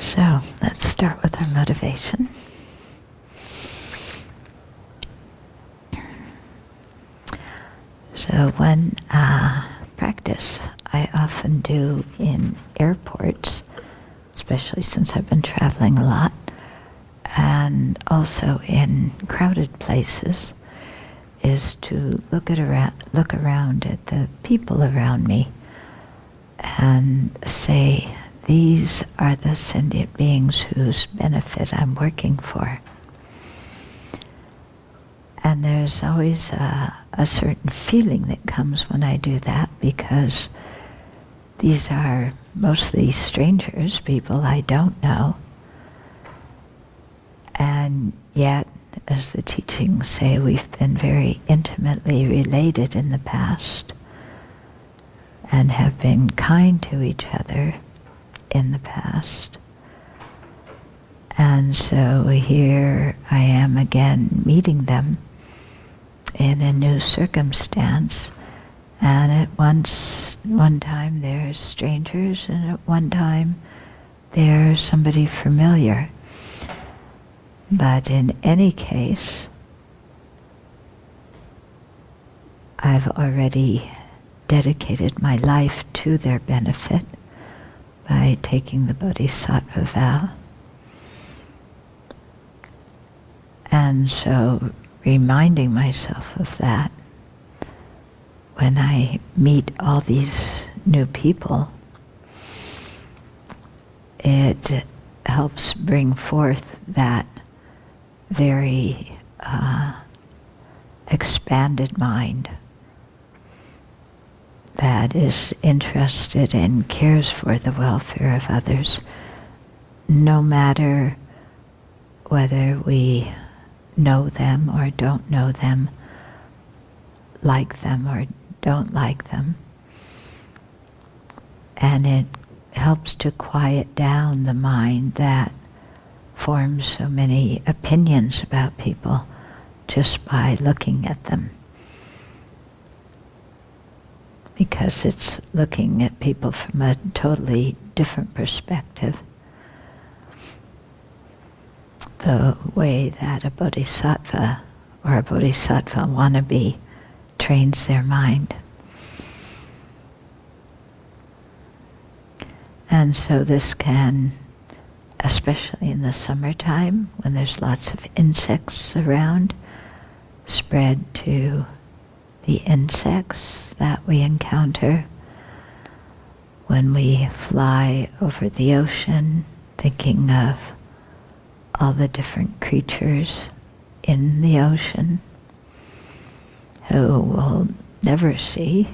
So let's start with our motivation. So one practice I often do in airports, especially since I've been traveling a lot, and also in crowded places, is to look around at the people around me and say, these are the sentient beings whose benefit I'm working for. And there's always a certain feeling that comes when I do that, because these are mostly strangers, people I don't know. And yet, as the teachings say, we've been very intimately related in the past and have been kind to each other in the past. And so here I am again meeting them in a new circumstance, and at one time they're strangers, and at one time they're somebody familiar. But in any case, I've already dedicated my life to their benefit by taking the Bodhisattva vow. And so reminding myself of that when I meet all these new people, it helps bring forth that very expanded mind that is interested and cares for the welfare of others, no matter whether we know them or don't know them, like them or don't like them. And it helps to quiet down the mind that forms so many opinions about people just by looking at them. Because it's looking at people from a totally different perspective. The way that a bodhisattva or a bodhisattva wannabe trains their mind. And so this can, especially in the summertime when there's lots of insects around, spread to the insects that we encounter when we fly over the ocean, thinking of all the different creatures in the ocean who we'll never see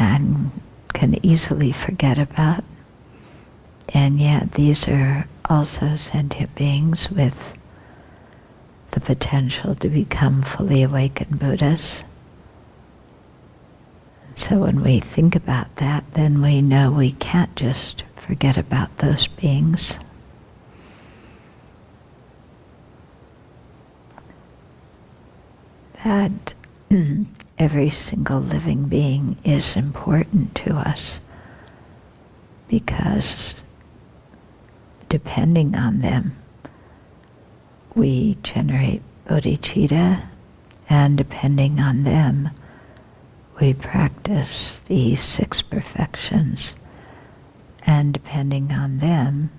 and can easily forget about. And yet these are also sentient beings with the potential to become fully awakened Buddhas. So when we think about that, then we know we can't just forget about those beings. That every single living being is important to us, because depending on them, we generate bodhicitta, and depending on them, we practice these 6 perfections, and depending on them,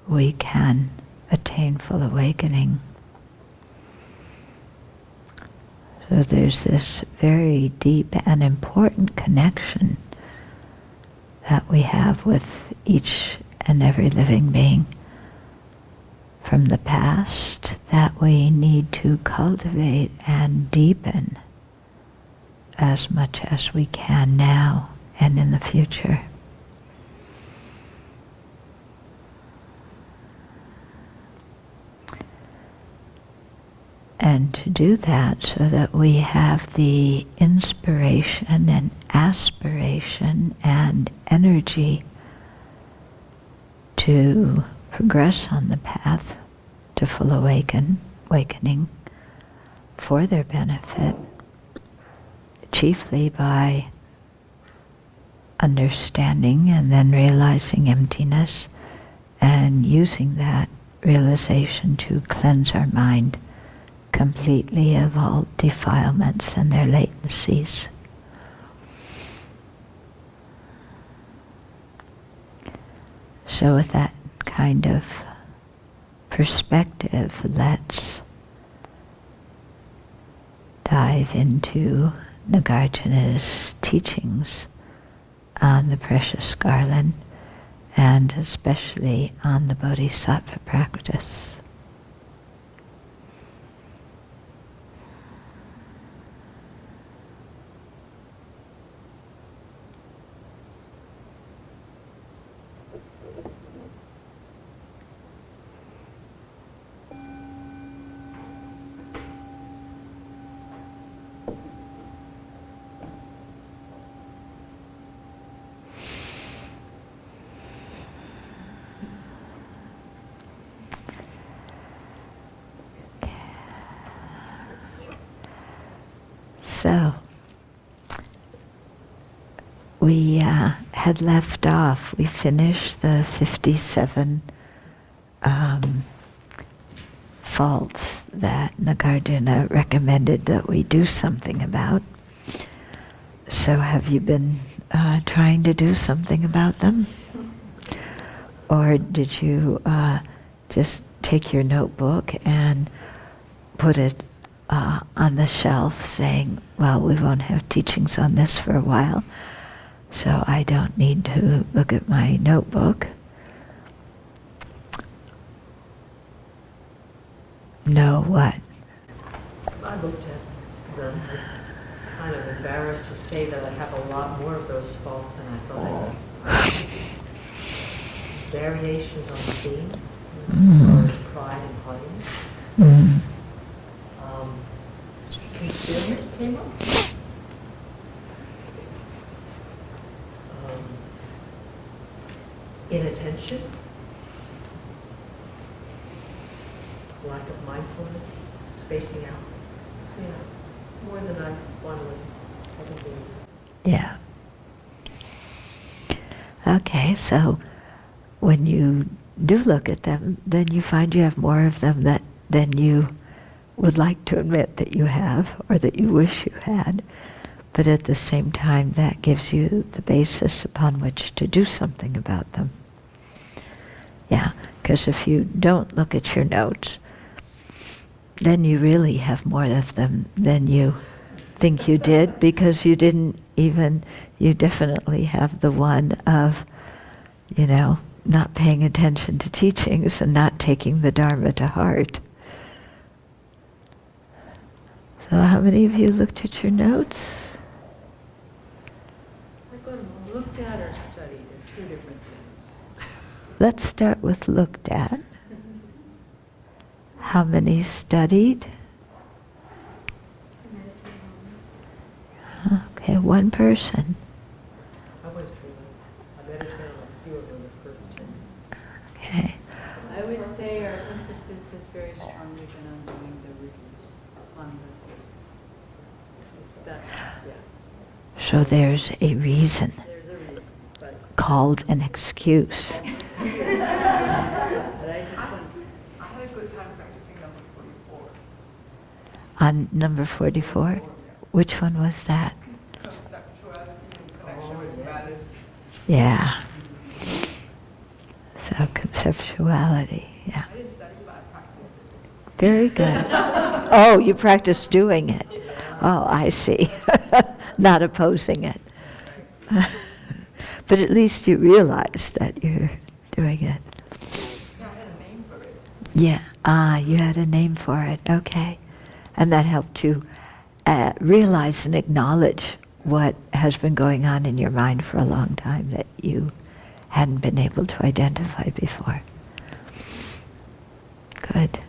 we can attain full awakening. So there's this very deep and important connection that we have with each and every living being from the past that we need to cultivate and deepen as much as we can now and in the future. And to do that so that we have the inspiration and aspiration and energy to progress on the path to full awakening for their benefit, chiefly by understanding and then realizing emptiness and using that realization to cleanse our mind completely of all defilements and their latencies. So with that kind of perspective, let's dive into Nagarjuna's teachings on the precious Garland, and especially on the Bodhisattva practice. So, we had left off, we finished the 57 faults that Nagarjuna recommended that we do something about. So have you been trying to do something about them? Or did you just take your notebook and put it on the shelf saying, well, we won't have teachings on this for a while, so I don't need to look at my notebook? No, what? I looked at them, I'm kind of embarrassed to say that I have a lot more of those faults than I thought I did. Variations on theme, as far as pride and haughtiness. Concealment came up. Inattention. Lack of mindfulness, spacing out. Yeah, more than I wanted to do. Yeah. Okay, so when you do look at them, then you find you have more of them than you would like to admit that you have, or that you wish you had. But at the same time, that gives you the basis upon which to do something about them. Yeah, because if you don't look at your notes, then you really have more of them than you think you did, because you didn't even, you definitely have the one of, not paying attention to teachings and not taking the Dharma to heart. So how many of you looked at your notes? I got them looked at or studied. They're two different things. Let's start with looked at. How many studied? Okay, one person. I went through them. I meditated on a few of them the first 10. Okay. I would say our emphasis has very strongly been on doing the reviews on the courses. So there's a reason. There's a reason, but Called an excuse. but I just want. I had a good time practicing number 44. On number 44? Which one was that? Conceptuality and connection with matters. Yeah. So conceptuality, yeah. I didn't study, but I practiced. Very good. Oh, you practice doing it. Oh, I see. Not opposing it. But at least you realize that you're doing it. Yeah, I had a name for it. Yeah. You had a name for it. Okay. And that helped you realize and acknowledge what has been going on in your mind for a long time that you hadn't been able to identify before. Good.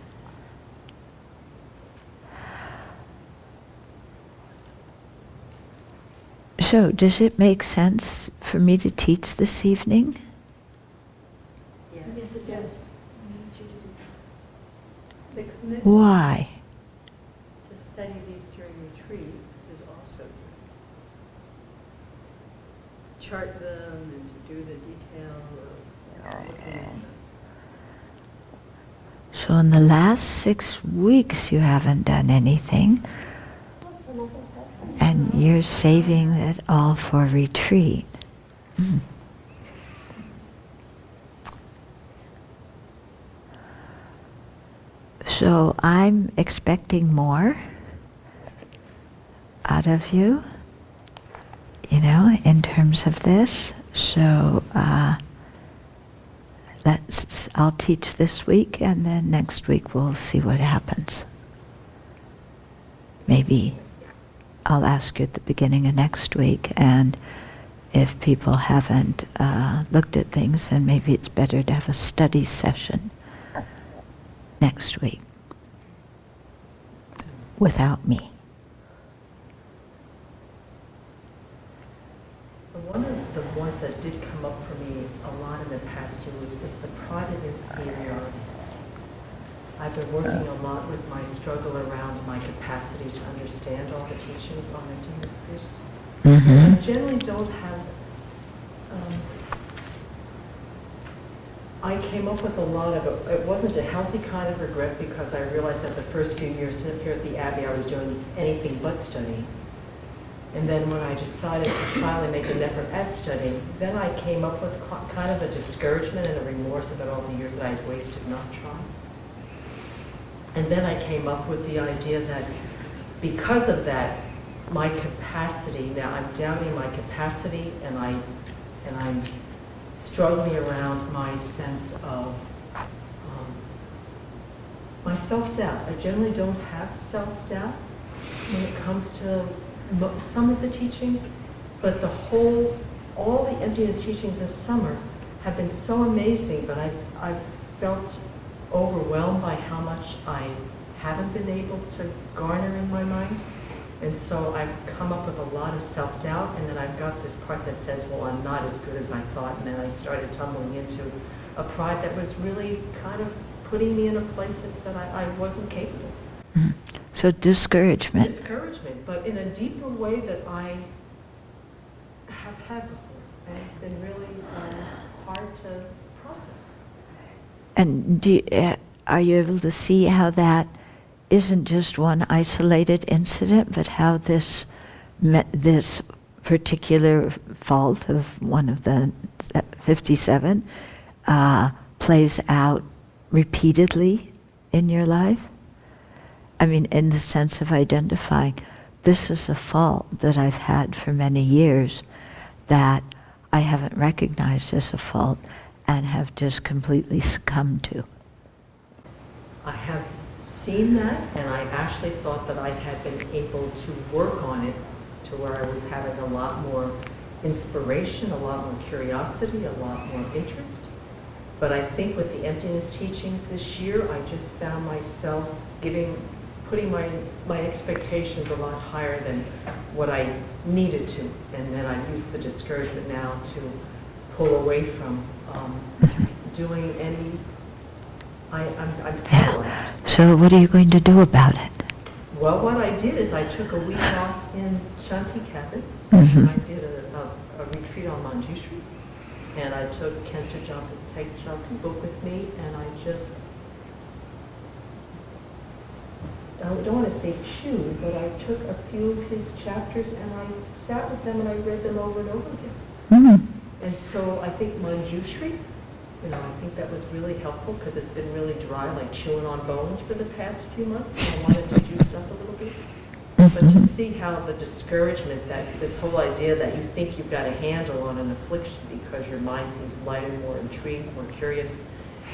So, does it make sense for me to teach this evening? Yes, it does. I need you to do that. The commitment Why? to study these during retreat is also chart them and to do the detail of looking at them. So in the last 6 weeks you haven't done anything, and you're saving it all for retreat. Mm. So I'm expecting more out of you, in terms of this. So I'll teach this week, and then next week we'll see what happens. Maybe I'll ask you at the beginning of next week, and if people haven't looked at things, then maybe it's better to have a study session next week without me. One of the ones that did come up for me a lot in the past year is the pride of inferiority. I've been working a lot with my struggle around my capacity to understand all the teachings on emptiness. I generally don't have, I came up with a lot of it wasn't a healthy kind of regret, because I realized that the first few years here at the Abbey I was doing anything but studying. And then when I decided to finally make an effort at studying, then I came up with kind of a discouragement and a remorse about all the years that I'd wasted not trying. And then I came up with the idea that because of that, my capacity, now I'm doubting my capacity, and I'm struggling around my sense of my self-doubt. I generally don't have self-doubt when it comes to some of the teachings, but all the emptiness teachings this summer have been so amazing, but I've felt overwhelmed by how much I haven't been able to garner in my mind. And so I've come up with a lot of self-doubt, and then I've got this part that says, well, I'm not as good as I thought, and then I started tumbling into a pride that was really kind of putting me in a place that said I wasn't capable. Mm. So discouragement. Discouragement, but in a deeper way that I have had before, and it's been really hard to process. And are you able to see how that isn't just one isolated incident, but how this particular fault of one of the 57 plays out repeatedly in your life? I mean, in the sense of identifying, this is a fault that I've had for many years that I haven't recognized as a fault and have just completely succumbed to. I have seen that, and I actually thought that I had been able to work on it to where I was having a lot more inspiration, a lot more curiosity, a lot more interest. But I think with the emptiness teachings this year, I just found myself putting my expectations a lot higher than what I needed to. And then I used the discouragement now to pull away from doing any, I'm paralyzed. So what are you going to do about it? Well, what I did is I took a week off in Shantikatha. Mhm. I did a retreat on Manjushri, and I took Kensur Jamtak's book with me, and I don't want to say chewed, but I took a few of his chapters and I sat with them and I read them over and over again. Mm. And so I think Manjushri, I think that was really helpful because it's been really dry, like chewing on bones for the past few months. So I wanted to juice up a little bit. But to see how the discouragement, that this whole idea that you think you've got a handle on an affliction because your mind seems lighter, more intrigued, more curious,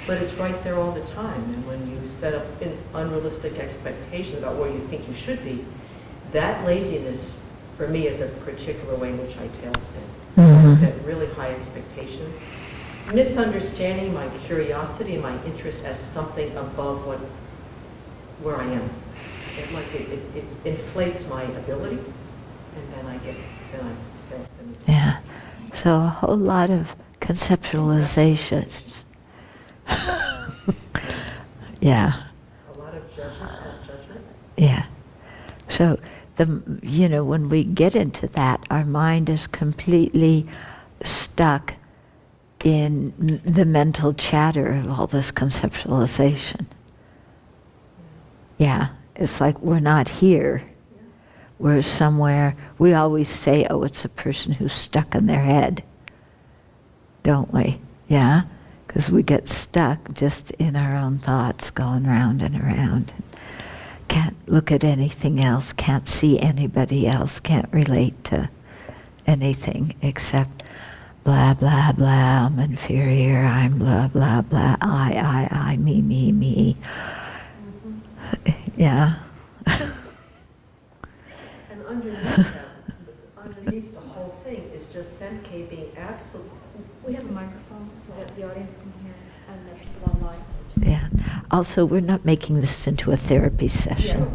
but it's right there all the time. And when you set up unrealistic expectations about where you think you should be, that laziness, for me, is a particular way in which I tailspin. I set really high expectations, misunderstanding my curiosity and my interest as something above where I am. It inflates my ability, and then I tailspin. Yeah. So a whole lot of conceptualizations. Yeah. A lot of judgment, self-judgment. Yeah. So when we get into that, our mind is completely stuck in the mental chatter of all this conceptualization. Yeah, it's like we're not here. We're somewhere. We always say, oh, it's a person who's stuck in their head, don't we? Yeah, because we get stuck just in our own thoughts going round and around. Can't look at anything else, can't see anybody else, can't relate to anything except blah, blah, blah, I'm inferior, I'm blah, blah, blah, I, me, me. Yeah. And underneath the whole thing is just Semke being absolute. We have a microphone so that the audience can hear and the people online. Yeah. Also, we're not making this into a therapy session.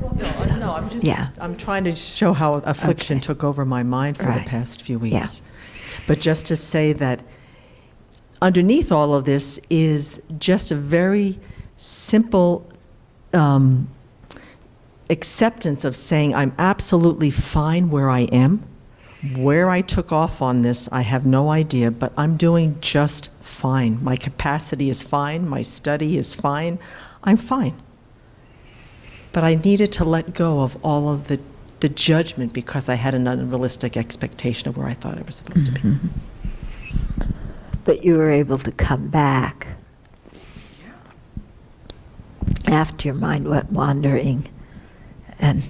I'm trying to show how affliction Okay. took over my mind for Right. the past few Yeah. weeks. But just to say that underneath all of this is just a very simple acceptance of saying I'm absolutely fine where I am. Where I took off on this, I have no idea, but I'm doing just fine. My capacity is fine. My study is fine. I'm fine. But I needed to let go of all of the judgment because I had an unrealistic expectation of where I thought I was supposed to be. But you were able to come back after your mind went wandering and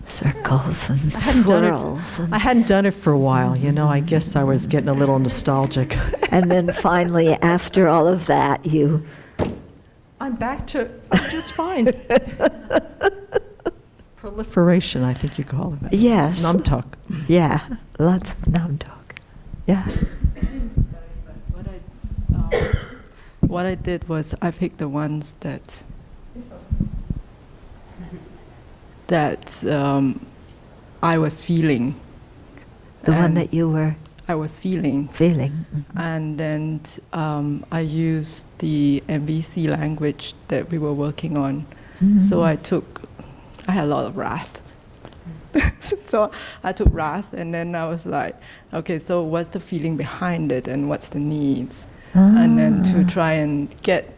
circles and swirls. I hadn't done it for a while, you know. I guess I was getting a little nostalgic. And then finally, after all of that, I'm just fine. Proliferation, I think you call it. Yes. Numtuck. Yeah, lots of numb talk. Yeah. What I did was I picked the ones that I was feeling. The one And that you were I was feeling. feeling. And then I used the MVC language that we were working on. So I had a lot of wrath. So I took wrath, and then I was like, okay, so what's the feeling behind it, and what's the needs? And then to try and get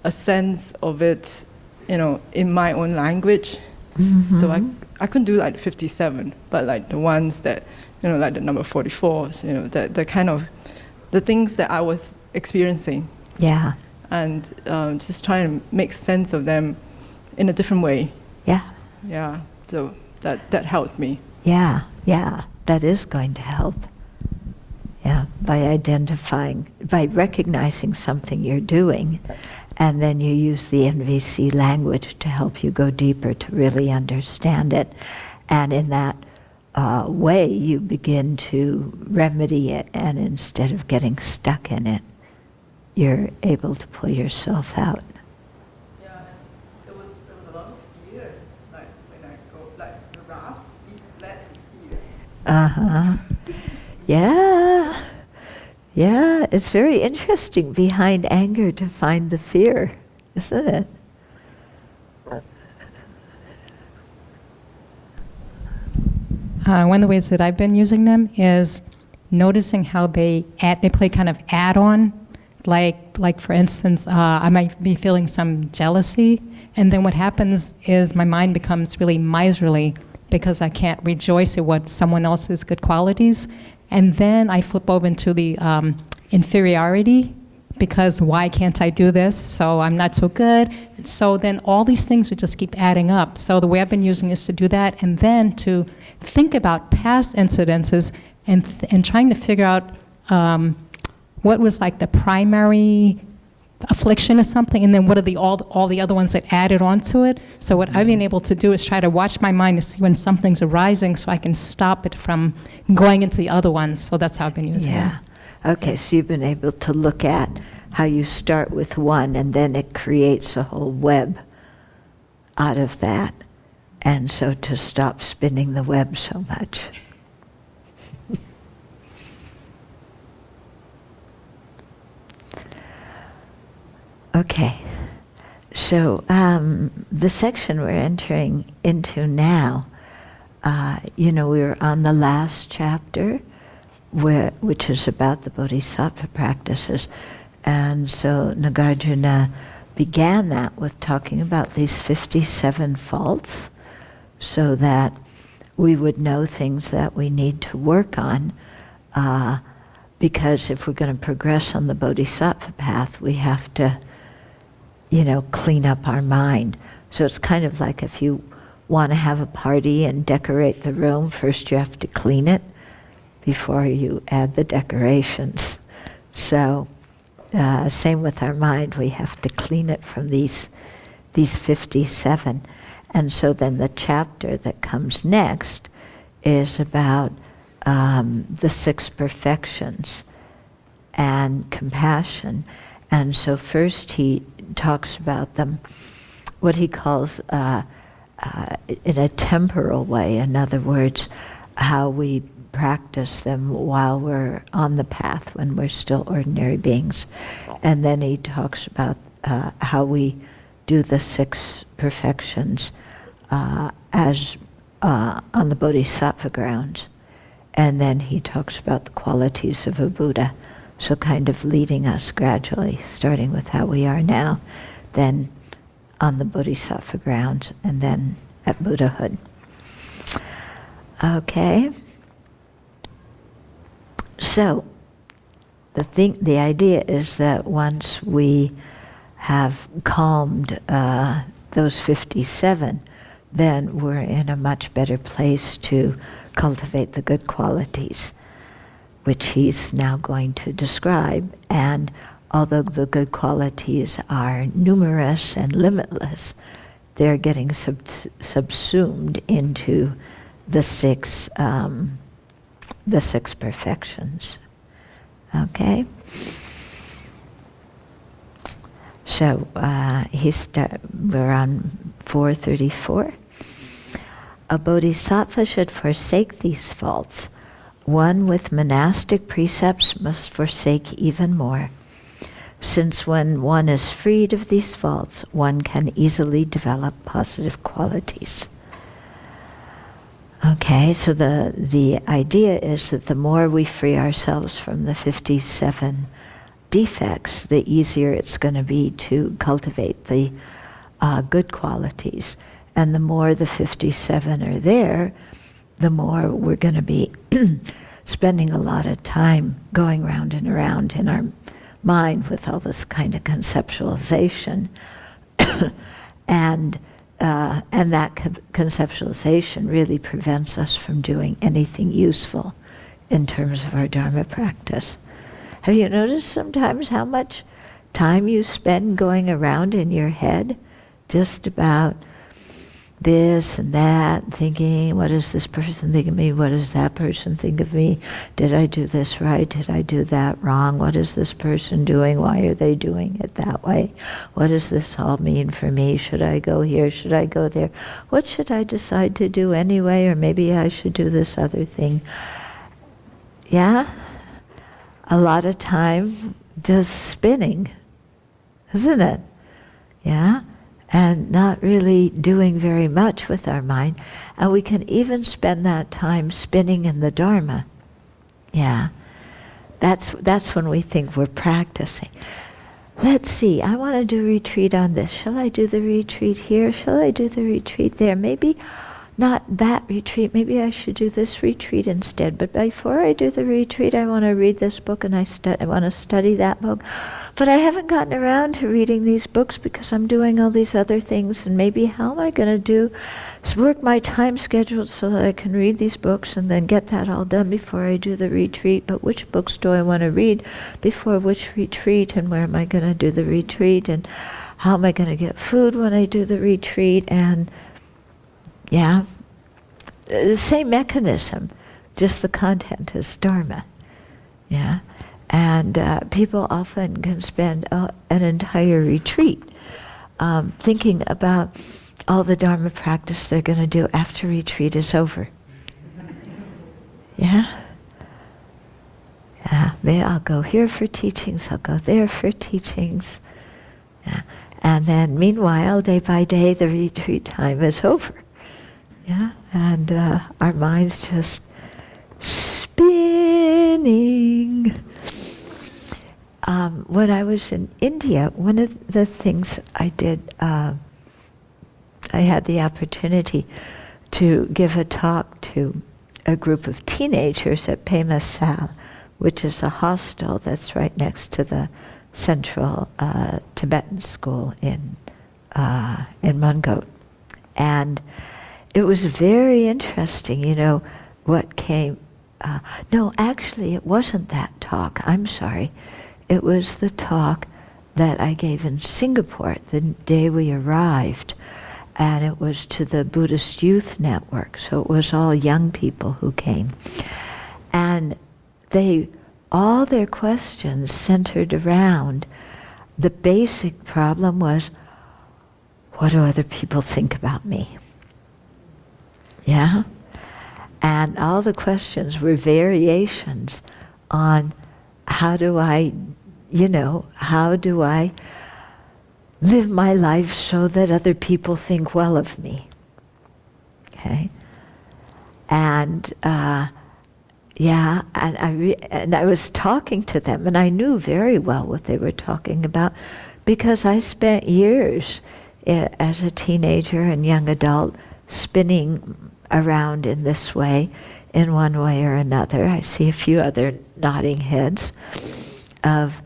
a sense of it, you know, in my own language. So I couldn't do like 57, but like the ones that, you know, like the number 44s, you know, the kind of, the things that I was experiencing. Yeah. And just trying to make sense of them in a different way. Yeah. Yeah, so that helped me. Yeah. Yeah. That is going to help. Yeah. By recognizing something you're doing, and then you use the NVC language to help you go deeper to really understand it. And in that way, you begin to remedy it, and instead of getting stuck in it, you're able to pull yourself out. Yeah, there was a lot of fear, like when I go, like the wrath, it led to fear. Uh-huh. Yeah. Yeah, it's very interesting behind anger to find the fear, isn't it? One of the ways that I've been using them is noticing how they play kind of add-on. Like for instance, I might be feeling some jealousy, and then what happens is my mind becomes really miserly because I can't rejoice at what someone else's good qualities, and then I flip over into the inferiority, because why can't I do this? So I'm not so good. So then all these things would just keep adding up. So the way I've been using is to do that, and then to think about past incidences and trying to figure out what was like the primary affliction or something, and then what are all the other ones that added onto it. So what I've been able to do is try to watch my mind to see when something's arising, so I can stop it from going into the other ones. So that's how I've been using it. Yeah. Okay, so you've been able to look at how you start with one, and then it creates a whole web out of that. And so to stop spinning the web so much. Okay, so the section we're entering into now, we were on the last chapter which is about the bodhisattva practices. And so Nagarjuna began that with talking about these 57 faults, so that we would know things that we need to work on, because if we're going to progress on the bodhisattva path, we have to, clean up our mind. So it's kind of like if you want to have a party and decorate the room, first you have to clean it before you add the decorations. So same with our mind, we have to clean it from these 57. And so then the chapter that comes next is about the 6 perfections and compassion. And so first he talks about them, what he calls in a temporal way, in other words, how we practice them while we're on the path, when we're still ordinary beings. And then he talks about how we do the 6 perfections as on the bodhisattva grounds. And then he talks about the qualities of a Buddha, so kind of leading us gradually, starting with how we are now, then on the bodhisattva grounds, and then at Buddhahood. Okay. So the idea is that once we have calmed those 57, then we're in a much better place to cultivate the good qualities, which he's now going to describe. And although the good qualities are numerous and limitless, they're getting subsumed into the 6 perfections. Okay? So we're on 434. A bodhisattva should forsake these faults. One with monastic precepts must forsake even more, since when one is freed of these faults, one can easily develop positive qualities. Okay, so the idea is that the more we free ourselves from the 57 defects, the easier it's going to be to cultivate the good qualities. And the more the 57 are there, the more we're going to be spending a lot of time going round and around in our mind with all this kind of conceptualization. and that conceptualization really prevents us from doing anything useful in terms of our Dharma practice. Have you noticed sometimes how much time you spend going around in your head just about this and that, thinking, what does this person think of me? What does that person think of me? Did I do this right? Did I do that wrong? What is this person doing? Why are they doing it that way? What does this all mean for me? Should I go here? Should I go there? What should I decide to do anyway? Or maybe I should do this other thing. Yeah? A lot of time just spinning, isn't it? Yeah? And not really doing very much with our mind. And we can even spend that time spinning in the Dharma. Yeah. That's when we think we're practicing. Let's see, I want to do a retreat on this. Shall I do the retreat here? Shall I do the retreat there? Maybe not that retreat. Maybe I should do this retreat instead. But before I do the retreat, I want to read this book and I want to study that book. But I haven't gotten around to reading these books because I'm doing all these other things. And maybe how am I going to do is work my time schedule so that I can read these books and then get that all done before I do the retreat. But which books do I want to read before which retreat? And where am I going to do the retreat? And how am I going to get food when I do the retreat? And yeah, the same mechanism, just the content is Dharma. Yeah, and people often can spend an entire retreat thinking about all the Dharma practice they're going to do after retreat is over. Yeah? Yeah, maybe I'll go here for teachings, I'll go there for teachings. Yeah. And then meanwhile, day by day, the retreat time is over. Yeah, and our minds just spinning when I was in India, one of the things I did, I had the opportunity to give a talk to a group of teenagers at Pemasal, which is a hostel that's right next to the Central Tibetan School in Mungot. And it was very interesting, you know, what came. No, actually, it wasn't that talk. I'm sorry. It was the talk that I gave in Singapore the day we arrived. And it was to the Buddhist Youth Network. So it was all young people who came. And all their questions centered around the basic problem was, what do other people think about me? Yeah? And all the questions were variations on how do I live my life so that other people think well of me? Okay? And and I was talking to them, and I knew very well what they were talking about because I spent years as a teenager and young adult spinning around in this way, in one way or another. I see a few other nodding heads of,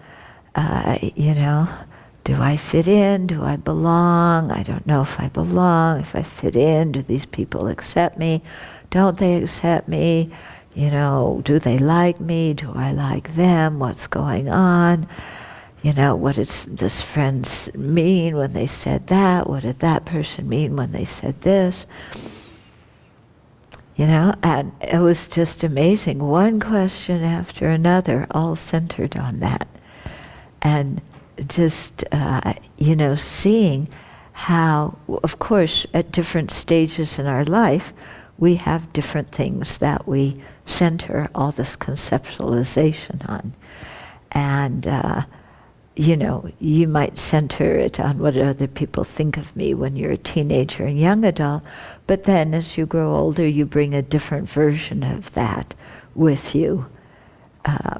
do I fit in? Do I belong? I don't know if I belong. If I fit in, do these people accept me? Don't they accept me? Do they like me? Do I like them? What's going on? What did this friend mean when they said that? What did that person mean when they said this? And it was just amazing. One question after another, all centered on that. And just, seeing how, of course, at different stages in our life, we have different things that we center all this conceptualization on. And, you might center it on what other people think of me when you're a teenager and young adult, but then as you grow older, you bring a different version of that with you,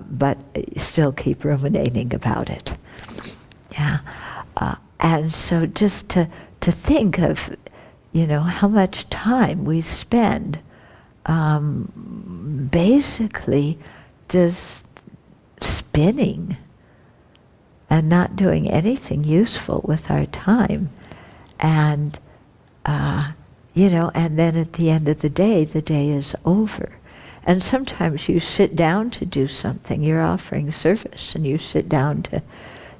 but still keep ruminating about it. Yeah. And so just to think of, how much time we spend basically just spinning and not doing anything useful with our time. And, and then at the end of the day is over. And sometimes you sit down to do something, you're offering service, and you sit down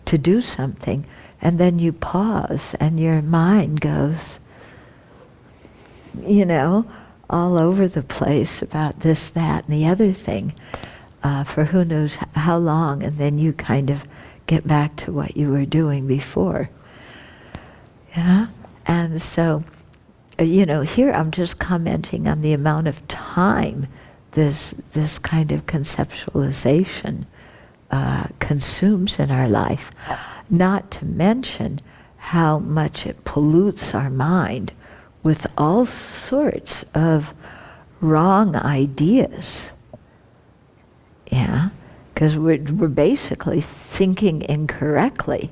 to do something, and then you pause, and your mind goes, all over the place about this, that, and the other thing, for who knows how long, and then you kind of get back to what you were doing before. Yeah? And so, here I'm just commenting on the amount of time this kind of conceptualization consumes in our life, not to mention how much it pollutes our mind with all sorts of wrong ideas. Yeah? Because we're basically thinking incorrectly.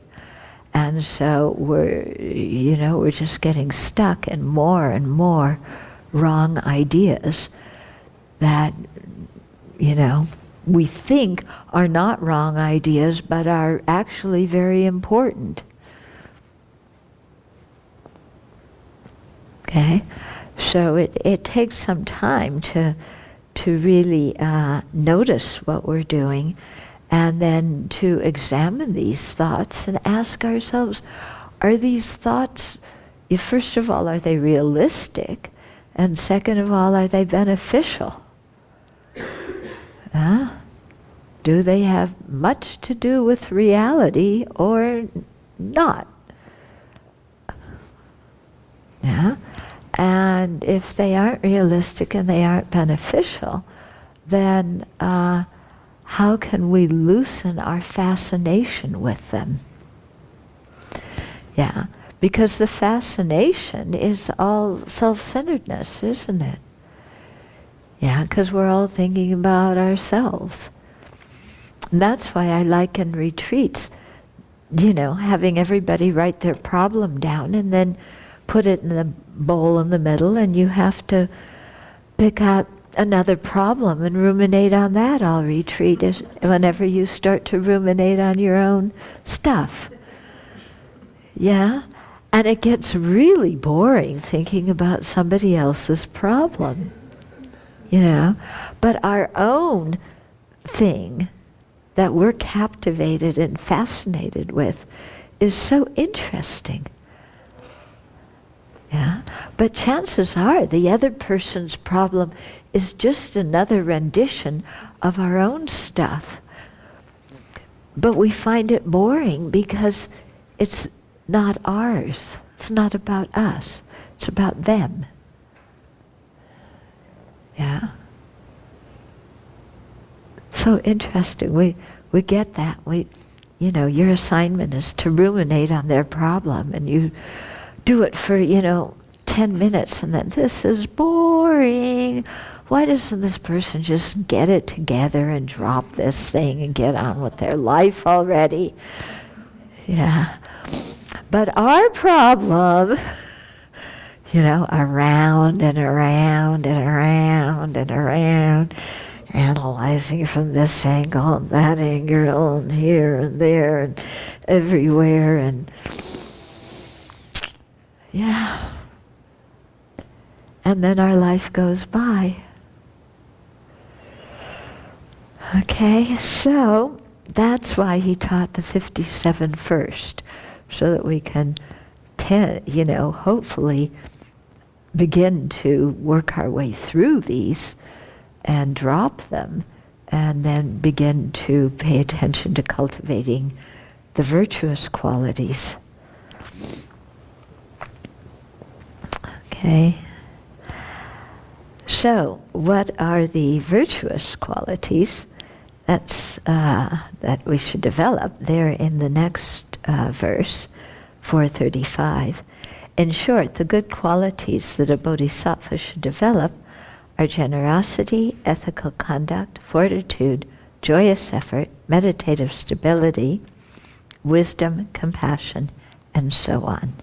And so we're just getting stuck in more and more wrong ideas that, we think are not wrong ideas, but are actually very important. Okay? So it takes some time to really notice what we're doing, and then to examine these thoughts and ask ourselves, are these thoughts, first of all, are they realistic? And second of all, are they beneficial? Do they have much to do with reality or not? Yeah? And if they aren't realistic and they aren't beneficial, then how can we loosen our fascination with them? Yeah, because the fascination is all self-centeredness, isn't it? Yeah, because we're all thinking about ourselves. And that's why I like in retreats having everybody write their problem down and then put it in the bowl in the middle, and you have to pick up another problem and ruminate on that all retreat whenever you start to ruminate on your own stuff. Yeah? And it gets really boring thinking about somebody else's problem. But our own thing that we're captivated and fascinated with is so interesting. Yeah? But chances are the other person's problem is just another rendition of our own stuff. But we find it boring because it's not ours. It's not about us. It's about them. Yeah? So interesting. We get that. Your assignment is to ruminate on their problem, and you do it for, 10 minutes, and then this is boring. Why doesn't this person just get it together and drop this thing and get on with their life already? Yeah. But our problem, around and around and around and around, analyzing from this angle and that angle and here and there and everywhere, and yeah. And then our life goes by. Okay, so that's why he taught the 57 first, so that we can, hopefully begin to work our way through these and drop them, and then begin to pay attention to cultivating the virtuous qualities. Okay. So, what are the virtuous qualities that we should develop? They're in the next verse, 435. In short, the good qualities that a bodhisattva should develop are generosity, ethical conduct, fortitude, joyous effort, meditative stability, wisdom, compassion, and so on.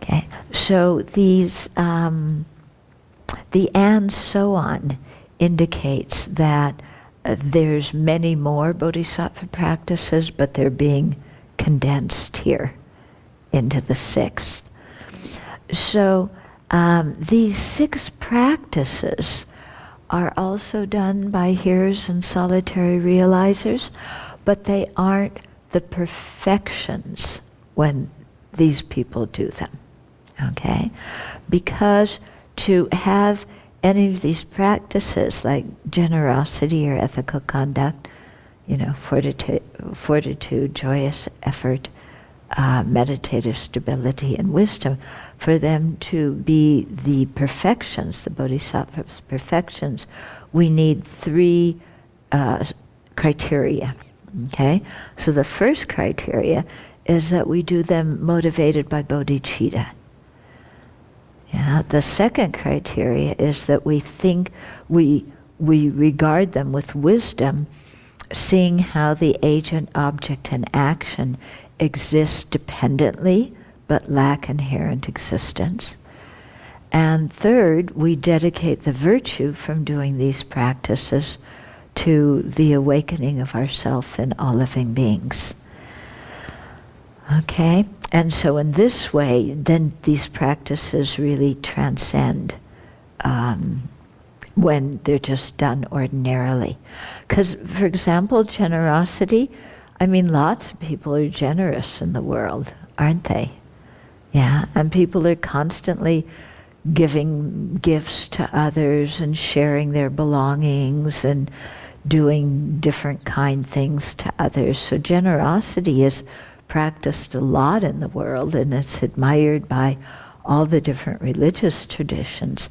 Okay, so these, the and so on indicates that there's many more bodhisattva practices, but they're being condensed here into the sixth. So these 6 practices are also done by hearers and solitary realizers, but they aren't the perfections when these people do them. Okay? Because to have any of these practices like generosity or ethical conduct, fortitude, joyous effort, meditative stability, and wisdom, for them to be the perfections, the bodhisattva's perfections, we need 3 criteria. Okay? So the first criteria is that we do them motivated by bodhicitta. Yeah, the second criteria is that we think we regard them with wisdom, seeing how the agent, object, and action exist dependently but lack inherent existence. And third, we dedicate the virtue from doing these practices to the awakening of ourself in all living beings. Okay? And so in this way, then these practices really transcend when they're just done ordinarily. Because, for example, generosity, lots of people are generous in the world, aren't they? Yeah, and people are constantly giving gifts to others and sharing their belongings and doing different kind things to others. So generosity is practiced a lot in the world, and it's admired by all the different religious traditions.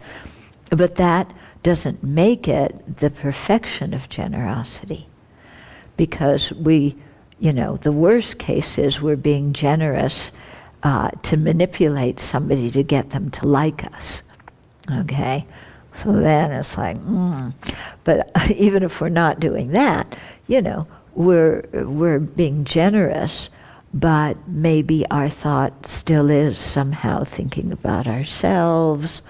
But that doesn't make it the perfection of generosity, because the worst case is we're being generous to manipulate somebody to get them to like us. Okay? So then it's like, But even if we're not doing that, we're being generous, but maybe our thought still is somehow thinking about ourselves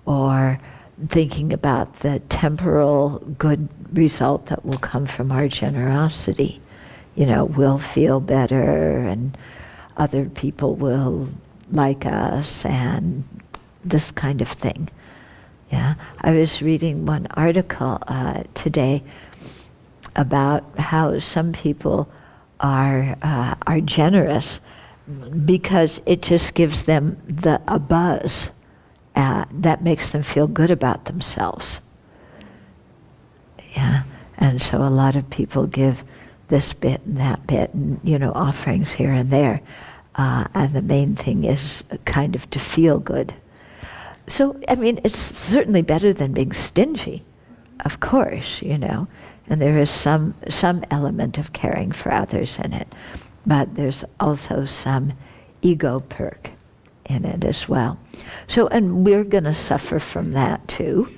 or thinking about the temporal good result that will come from our generosity. We'll feel better and other people will like us and this kind of thing. Yeah, I was reading one article today about how some people are generous because it just gives them a buzz that makes them feel good about themselves. Yeah, and so a lot of people give this bit and that bit, and offerings here and there, and the main thing is kind of to feel good. So, it's certainly better than being stingy, of course, and there is some element of caring for others in it, but there's also some ego perk in it as well. So, and we're going to suffer from that too,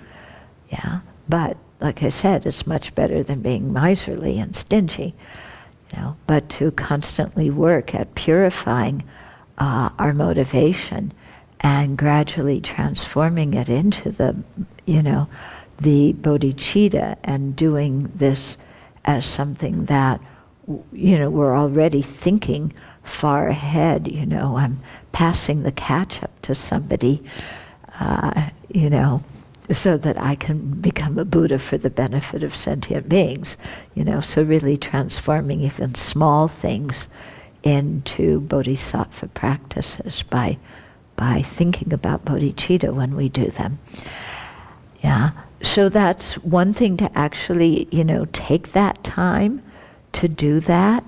yeah, but like I said, it's much better than being miserly and stingy, but to constantly work at purifying our motivation and gradually transforming it into the bodhicitta, and doing this as something that, we're already thinking far ahead. I'm passing the catch-up to somebody, so that I can become a Buddha for the benefit of sentient beings. So really transforming even small things into bodhisattva practices by thinking about bodhicitta when we do them. Yeah, so that's one thing, to actually, take that time to do that.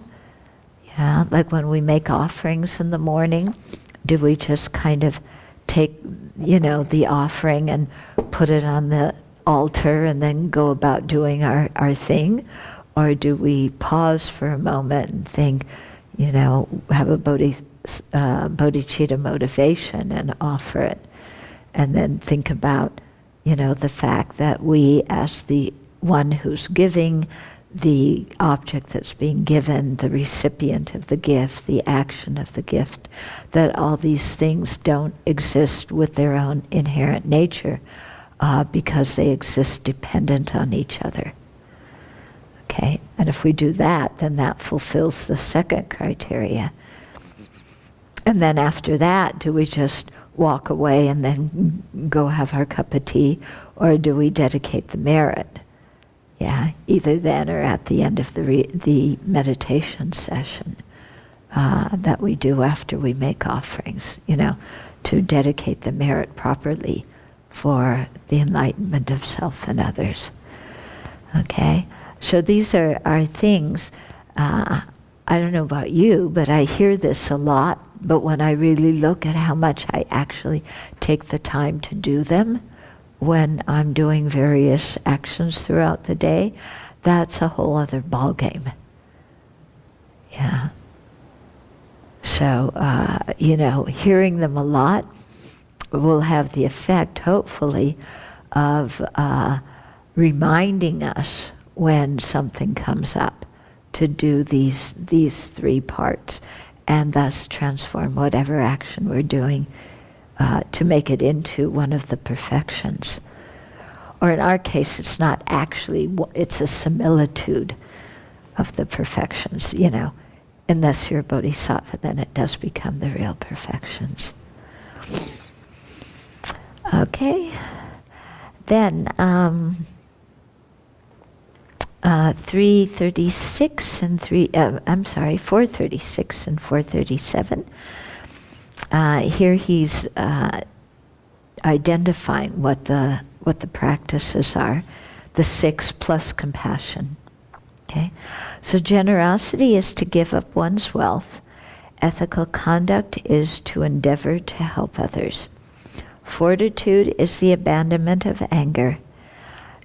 Yeah, like when we make offerings in the morning, do we just kind of take, the offering and put it on the altar and then go about doing our thing? Or do we pause for a moment and think, have a bodhicitta motivation and offer it, and then think about, the fact that we, as the one who's giving, the object that's being given, the recipient of the gift, the action of the gift, that all these things don't exist with their own inherent nature because they exist dependent on each other. Okay, and if we do that, then that fulfills the second criteria. And then after that, do we just walk away and then go have our cup of tea, or do we dedicate the merit? Yeah, either then or at the end of the meditation session that we do after we make offerings, to dedicate the merit properly for the enlightenment of self and others. Okay, so these are things, I don't know about you, but I hear this a lot, but when I really look at how much I actually take the time to do them, when I'm doing various actions throughout the day, that's a whole other ballgame. Yeah. So, hearing them a lot will have the effect, hopefully, of reminding us when something comes up to do these three parts, and thus transform whatever action we're doing to make it into one of the perfections. Or in our case, it's not actually, it's a similitude of the perfections, Unless you're a bodhisattva, then it does become the real perfections. Okay. Then 436 and 437. Here he's identifying what the practices are, the 6 plus compassion. Okay, so generosity is to give up one's wealth. Ethical conduct is to endeavor to help others. Fortitude is the abandonment of anger.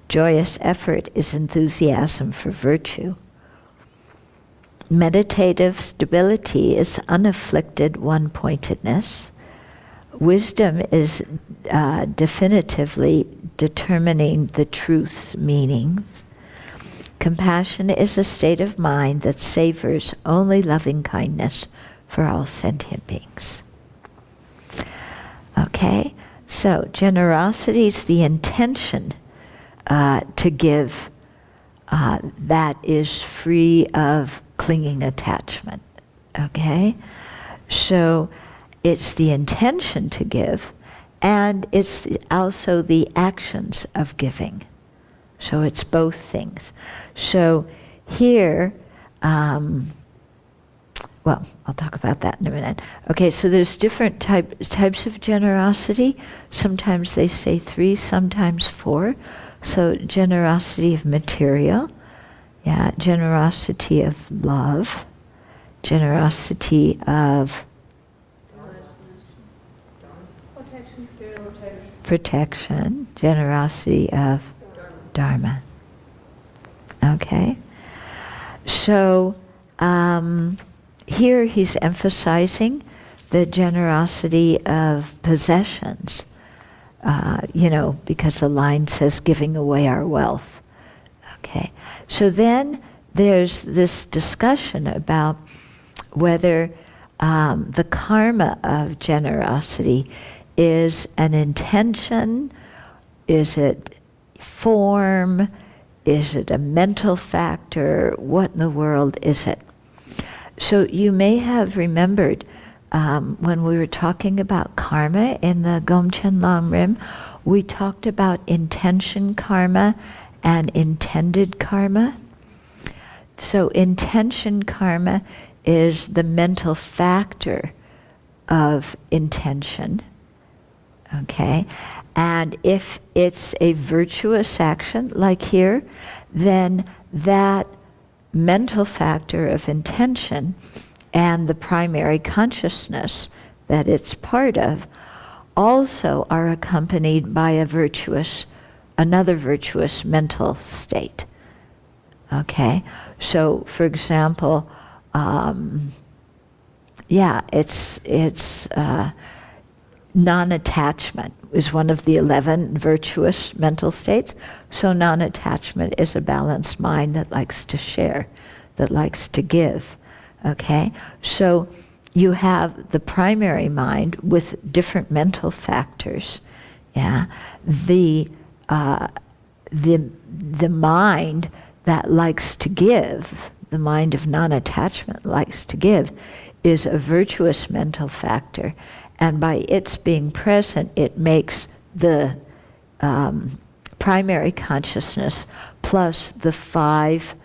Joyous effort is enthusiasm for virtue. Meditative stability is unafflicted one-pointedness. wisdom is definitively determining the truth's meanings. Compassion is a state of mind that savors only loving kindness for all sentient beings. Okay, so generosity is the intention to give that is free of clinging attachment. Okay, so it's the intention to give, and it's also the actions of giving. So it's both things. So here, well, I'll talk about that in a minute. Okay, so there's different types of generosity. Sometimes they say 3, sometimes 4. So generosity of material, generosity of love, generosity of protection, generosity of Dharma. Okay? So here he's emphasizing the generosity of possessions, because the line says giving away our wealth. Okay? So then there's this discussion about whether the karma of generosity is an intention, is it form, is it a mental factor, what in the world is it? So you may have remembered when we were talking about karma in the Gomchen Lamrim, we talked about intention karma and intended karma. So intention karma is the mental factor of intention, okay? And if it's a virtuous action, like here, then that mental factor of intention and the primary consciousness that it's part of also are accompanied by another virtuous mental state. Okay? So, for example, it's non-attachment is one of the 11 virtuous mental states. So non-attachment is a balanced mind that likes to share, that likes to give. Okay? So you have the primary mind with different mental factors. Yeah? The mind that likes to give, the mind of non-attachment likes to give, is a virtuous mental factor. And by its being present, it makes the primary consciousness plus the 5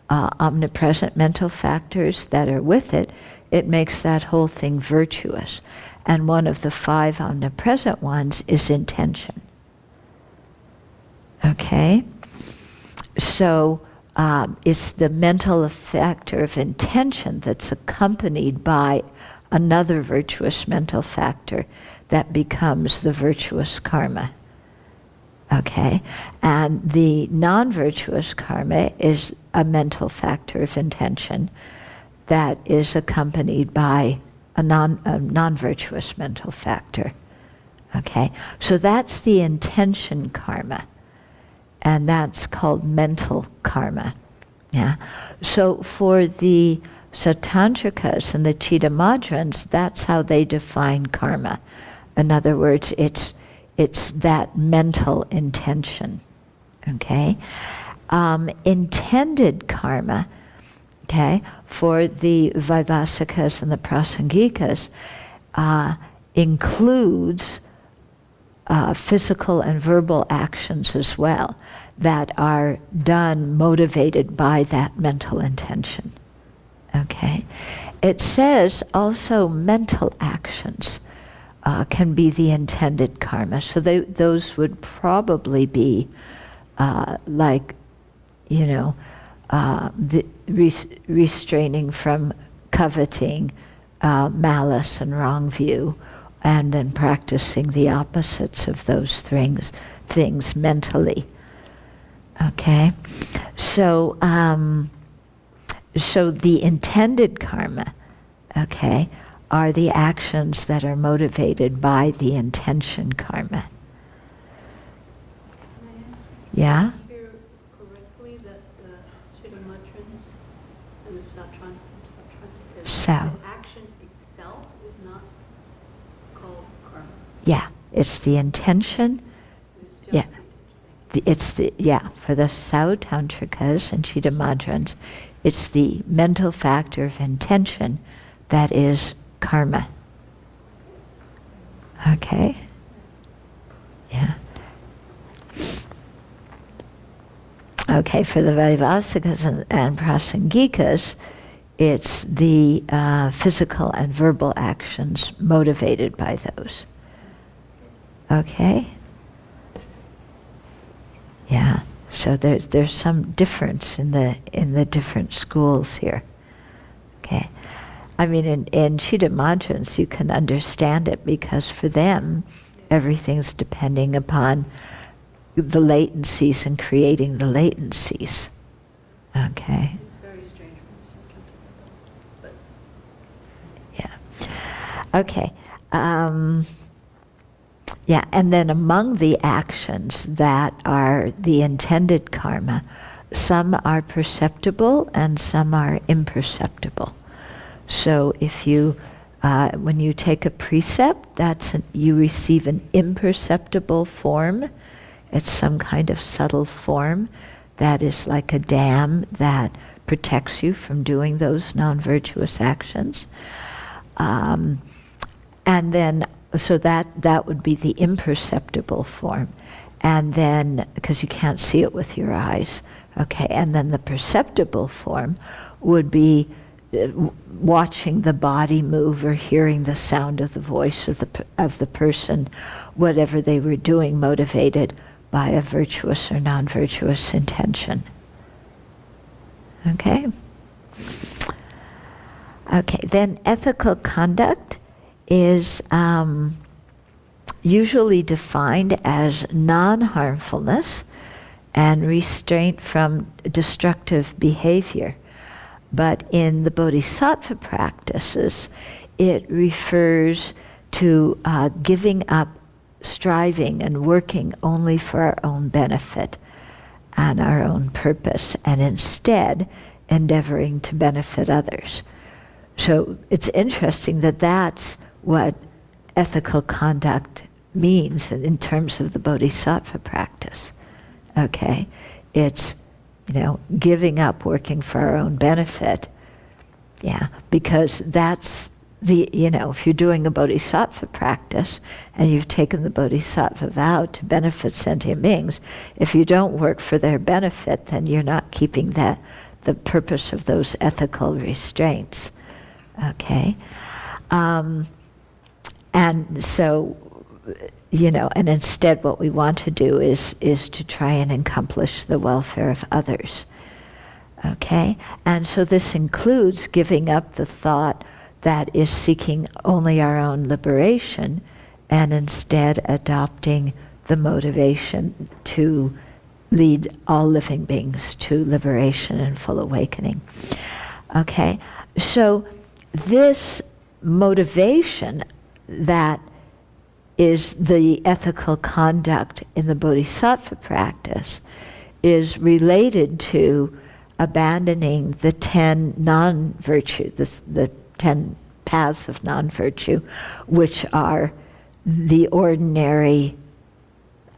omnipresent mental factors that are with it, it makes that whole thing virtuous. And one of the 5 omnipresent ones is intention. Okay? So it's the mental factor of intention that's accompanied by another virtuous mental factor that becomes the virtuous karma. Okay? And the non-virtuous karma is a mental factor of intention that is accompanied by a non-virtuous mental factor. Okay? So that's the intention karma. And that's called mental karma. Yeah? So for the Satantrikas and the Chittamadrans, that's how they define karma. In other words, it's that mental intention. Okay? Intended karma, okay, for the Vaibhasikas and the Prasangikas includes physical and verbal actions as well that are done motivated by that mental intention. Okay? It says also mental actions can be the intended karma. So those would probably be restraining from coveting, malice and wrong view, and then practicing the opposites of those things mentally. Okay? So the intended karma, okay, are the actions that are motivated by the intention karma. Can I ask? Yeah? Did I hear correctly that the Chitamatrans and the Sattrantikas, So. the action itself is not called karma? Yeah, it's the intention. It's just Yeah. the intention. It's the, yeah, for the Sautantrikas and Chittamadrans, it's the mental factor of intention that is karma. Okay? Yeah. Okay, for the Vaivasikas and Prasangikas, it's the physical and verbal actions motivated by those. Okay? Yeah. So there's some difference in the different schools here. Okay. I mean, in Chittamadrans, you can understand it because for them, everything's depending upon the latencies and creating the latencies. Okay. It's very strange for the Sattrantikas, but Yeah. Okay. Yeah, and then among the actions that are the intended karma, some are perceptible and some are imperceptible. So if you, when you take a precept, you receive an imperceptible form. It's some kind of subtle form that is like a dam that protects you from doing those non-virtuous actions. And then, so that would be the imperceptible form. And then, because you can't see it with your eyes, okay, and then the perceptible form would be watching the body move or hearing the sound of the voice of the person, whatever they were doing, motivated by a virtuous or non-virtuous intention. Okay? Okay, then ethical conduct is usually defined as non-harmfulness and restraint from destructive behavior. But in the Bodhisattva practices, it refers to giving up striving and working only for our own benefit and our own purpose, and instead endeavoring to benefit others. So it's interesting that that's what ethical conduct means in terms of the Bodhisattva practice. Okay? It's, giving up working for our own benefit. Yeah, because that's if you're doing a Bodhisattva practice and you've taken the Bodhisattva vow to benefit sentient beings, if you don't work for their benefit, then you're not keeping the purpose of those ethical restraints. Okay? And so, and instead what we want to do is to try and accomplish the welfare of others. Okay? And so this includes giving up the thought that is seeking only our own liberation and instead adopting the motivation to lead all living beings to liberation and full awakening. Okay? So this motivation that is the ethical conduct in the Bodhisattva practice is related to abandoning the 10 non-virtue, the 10 paths of non-virtue, which are the ordinary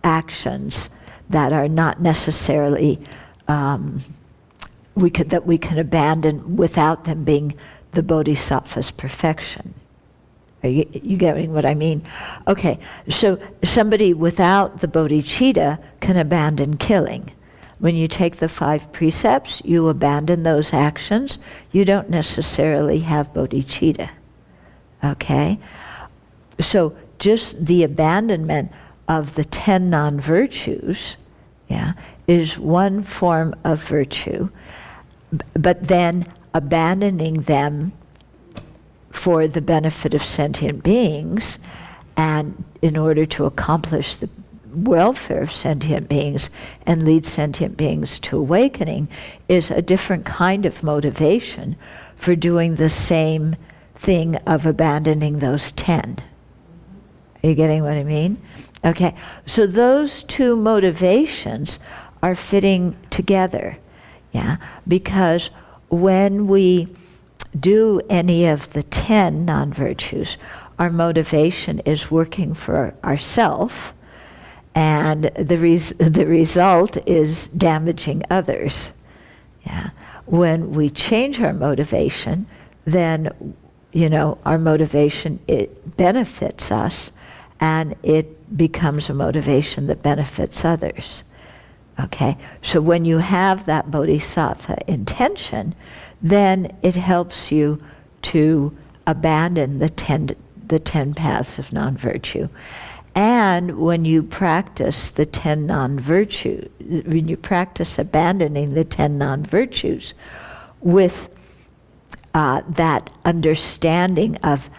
actions that are not necessarily that we can abandon without them being the Bodhisattva's perfection. Are you getting what I mean? Okay, so somebody without the bodhicitta can abandon killing. When you take the 5 precepts, you abandon those actions. You don't necessarily have bodhicitta. Okay? So just the abandonment of the 10 non-virtues, is one form of virtue, but then abandoning them for the benefit of sentient beings, and in order to accomplish the welfare of sentient beings and lead sentient beings to awakening, is a different kind of motivation for doing the same thing of abandoning those 10. Are you getting what I mean? Okay, so those two motivations are fitting together, yeah, because when we do any of the 10 non-virtues, our motivation is working for ourself, and the result is damaging others. Yeah. When we change our motivation, then, our motivation, it benefits us, and it becomes a motivation that benefits others. Okay? So when you have that bodhisattva intention, then it helps you to abandon the 10 paths of non-virtue. And when you practice the 10 non-virtues, when you practice abandoning the 10 non-virtues with that understanding of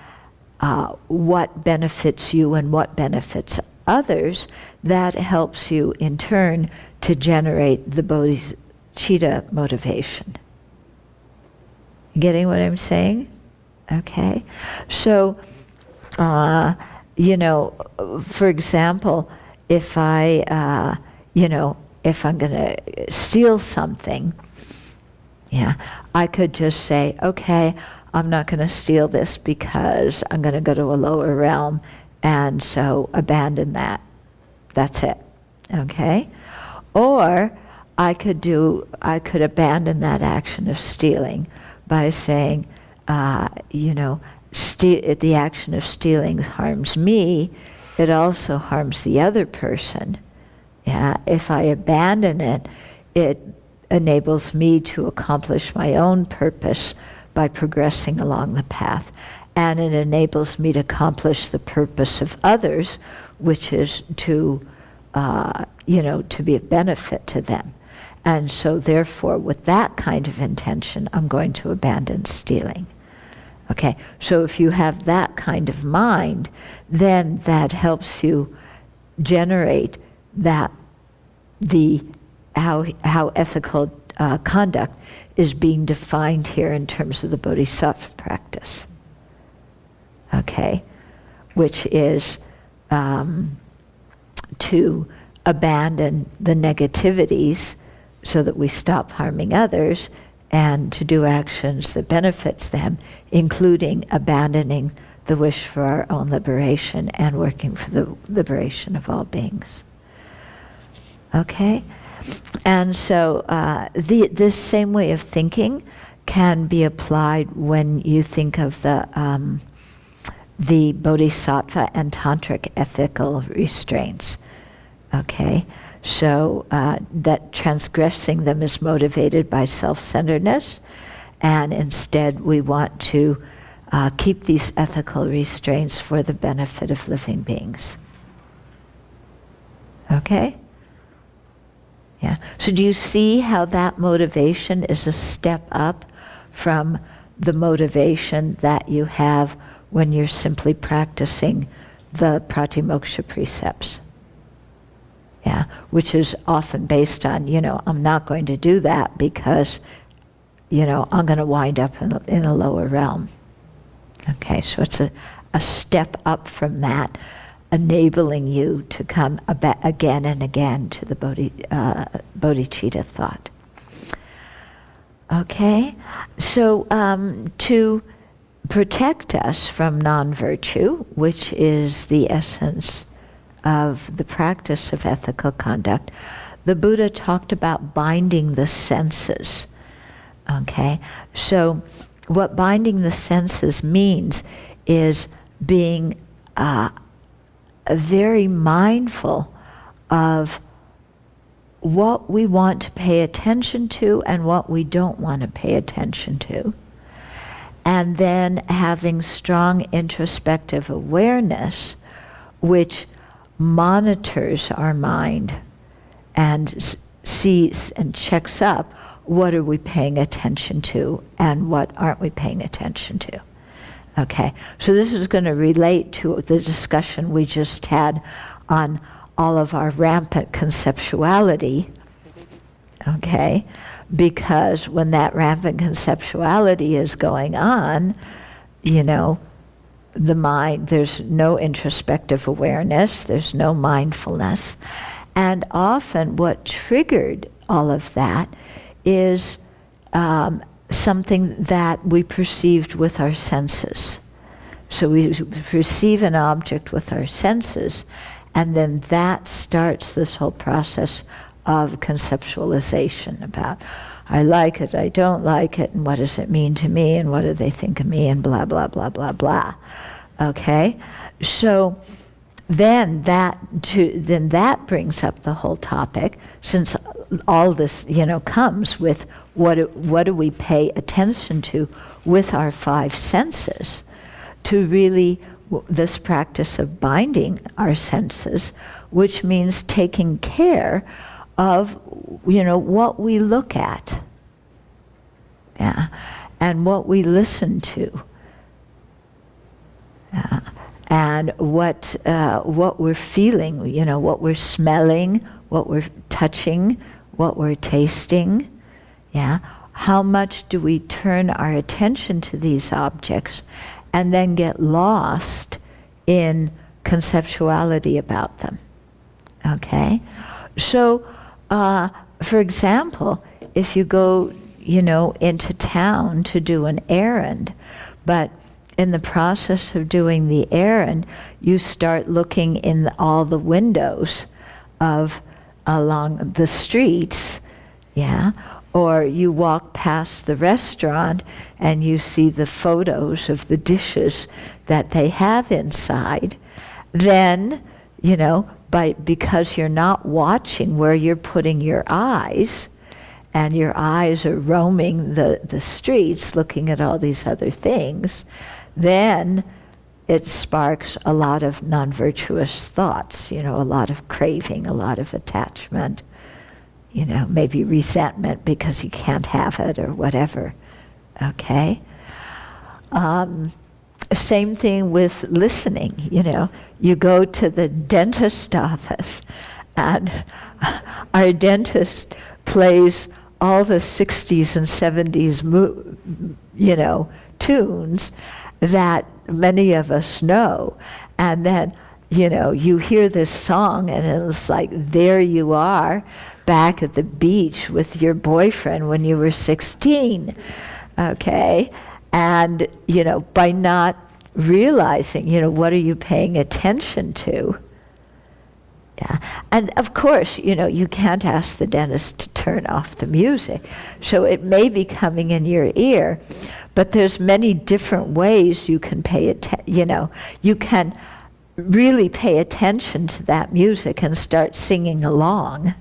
what benefits you and what benefits others, that helps you in turn to generate the bodhicitta motivation. Getting what I'm saying? Okay. So, for example, if if I'm going to steal something, yeah, I could just say, okay, I'm not going to steal this because I'm going to go to a lower realm, and so abandon that. That's it. Okay? Or I could abandon that action of stealing by saying, the action of stealing harms me, it also harms the other person. Yeah, if I abandon it, it enables me to accomplish my own purpose by progressing along the path. And it enables me to accomplish the purpose of others, which is to be of benefit to them. And so therefore, with that kind of intention, I'm going to abandon stealing. Okay, so if you have that kind of mind, then that helps you generate that how ethical conduct is being defined here in terms of the bodhisattva practice. Okay, which is to abandon the negativities so that we stop harming others, and to do actions that benefits them, including abandoning the wish for our own liberation and working for the liberation of all beings. Okay? And so this same way of thinking can be applied when you think of the bodhisattva and tantric ethical restraints. Okay? So that transgressing them is motivated by self-centeredness, and instead we want to keep these ethical restraints for the benefit of living beings. Okay? Yeah. So do you see how that motivation is a step up from the motivation that you have when you're simply practicing the pratimoksha precepts? Yeah, which is often based on, I'm not going to do that because, I'm going to wind up in a lower realm. Okay, so it's a step up from that, enabling you to come again and again to the bodhicitta thought. Okay, so to protect us from non-virtue, which is the essence of the practice of ethical conduct, the Buddha talked about binding the senses. Okay, so what binding the senses means is being very mindful of what we want to pay attention to and what we don't want to pay attention to, and then having strong introspective awareness which monitors our mind and sees and checks up what are we paying attention to and what aren't we paying attention to. Okay, so this is going to relate to the discussion we just had on all of our rampant conceptuality, okay, because when that rampant conceptuality is going on, the mind, there's no introspective awareness, there's no mindfulness. And often what triggered all of that is something that we perceived with our senses. So we perceive an object with our senses, and then that starts this whole process of conceptualization about, I like it, I don't like it, and what does it mean to me, and what do they think of me, and blah, blah, blah, blah, blah. Okay? So then that brings up the whole topic, since all this, comes with what do we pay attention to with our five senses, to really this practice of binding our senses, which means taking care of, what we look at, and what we listen to, and what we're feeling, what we're smelling, what we're touching, what we're tasting, How much do we turn our attention to these objects and then get lost in conceptuality about them? Okay? So, for example, if you go, into town to do an errand, but in the process of doing the errand, you start looking in all the windows along the streets, or you walk past the restaurant and you see the photos of the dishes that they have inside, then, because you're not watching where you're putting your eyes, and your eyes are roaming the streets looking at all these other things, then it sparks a lot of non-virtuous thoughts, a lot of craving, a lot of attachment, maybe resentment because you can't have it or whatever, okay? Same thing with listening, you go to the dentist office and our dentist plays all the 60s and 70s, tunes that many of us know. And then, you hear this song and it's like, there you are back at the beach with your boyfriend when you were 16, okay? And, by not realizing, what are you paying attention to? And of course, you can't ask the dentist to turn off the music. So it may be coming in your ear, but there's many different ways you can pay attention, you can really pay attention to that music and start singing along,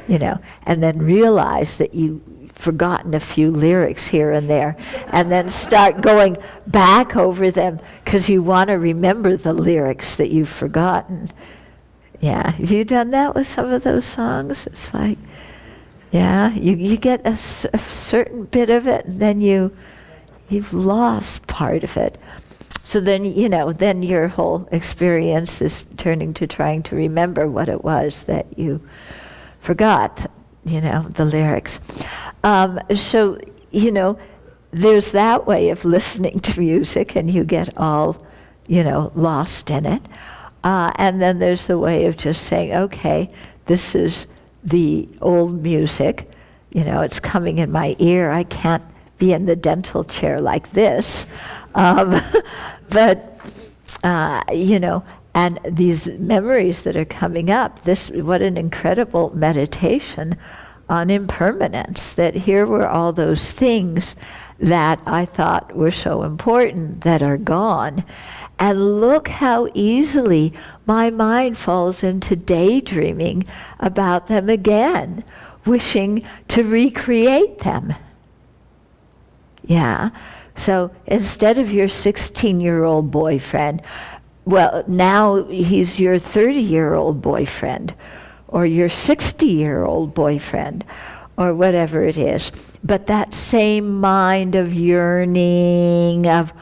and then realize that you've forgotten a few lyrics here and there, and then start going back over them because you want to remember the lyrics that you've forgotten. Have you done that with some of those songs? It's like, you get a certain bit of it, and then you've lost part of it. So then, then your whole experience is turning to trying to remember what it was that you forgot, the lyrics. So, there's that way of listening to music, and you get all, lost in it. And then there's the way of just saying, okay, this is the old music, it's coming in my ear. I can't be in the dental chair like this. But, and these memories that are coming up, what an incredible meditation on impermanence, that here were all those things that I thought were so important that are gone. And look how easily my mind falls into daydreaming about them again, wishing to recreate them. So instead of your 16-year-old boyfriend, well, now he's your 30-year-old boyfriend, or your 60-year-old boyfriend, or whatever it is. But that same mind of yearning, of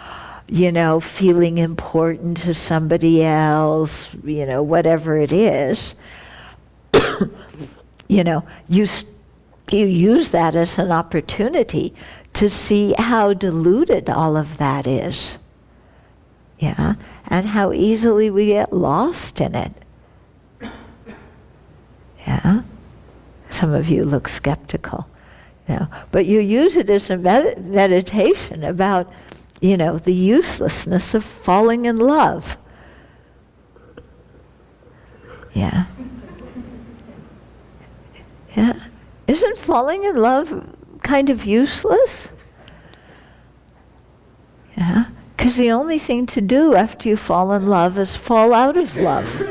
feeling important to somebody else, whatever it is, you you use that as an opportunity to see how diluted all of that is. Yeah, and how easily we get lost in it. Yeah, some of you look skeptical. But you use it as a meditation about, the uselessness of falling in love. Yeah. Yeah. Isn't falling in love kind of useless? Yeah. Because the only thing to do after you fall in love is fall out of love.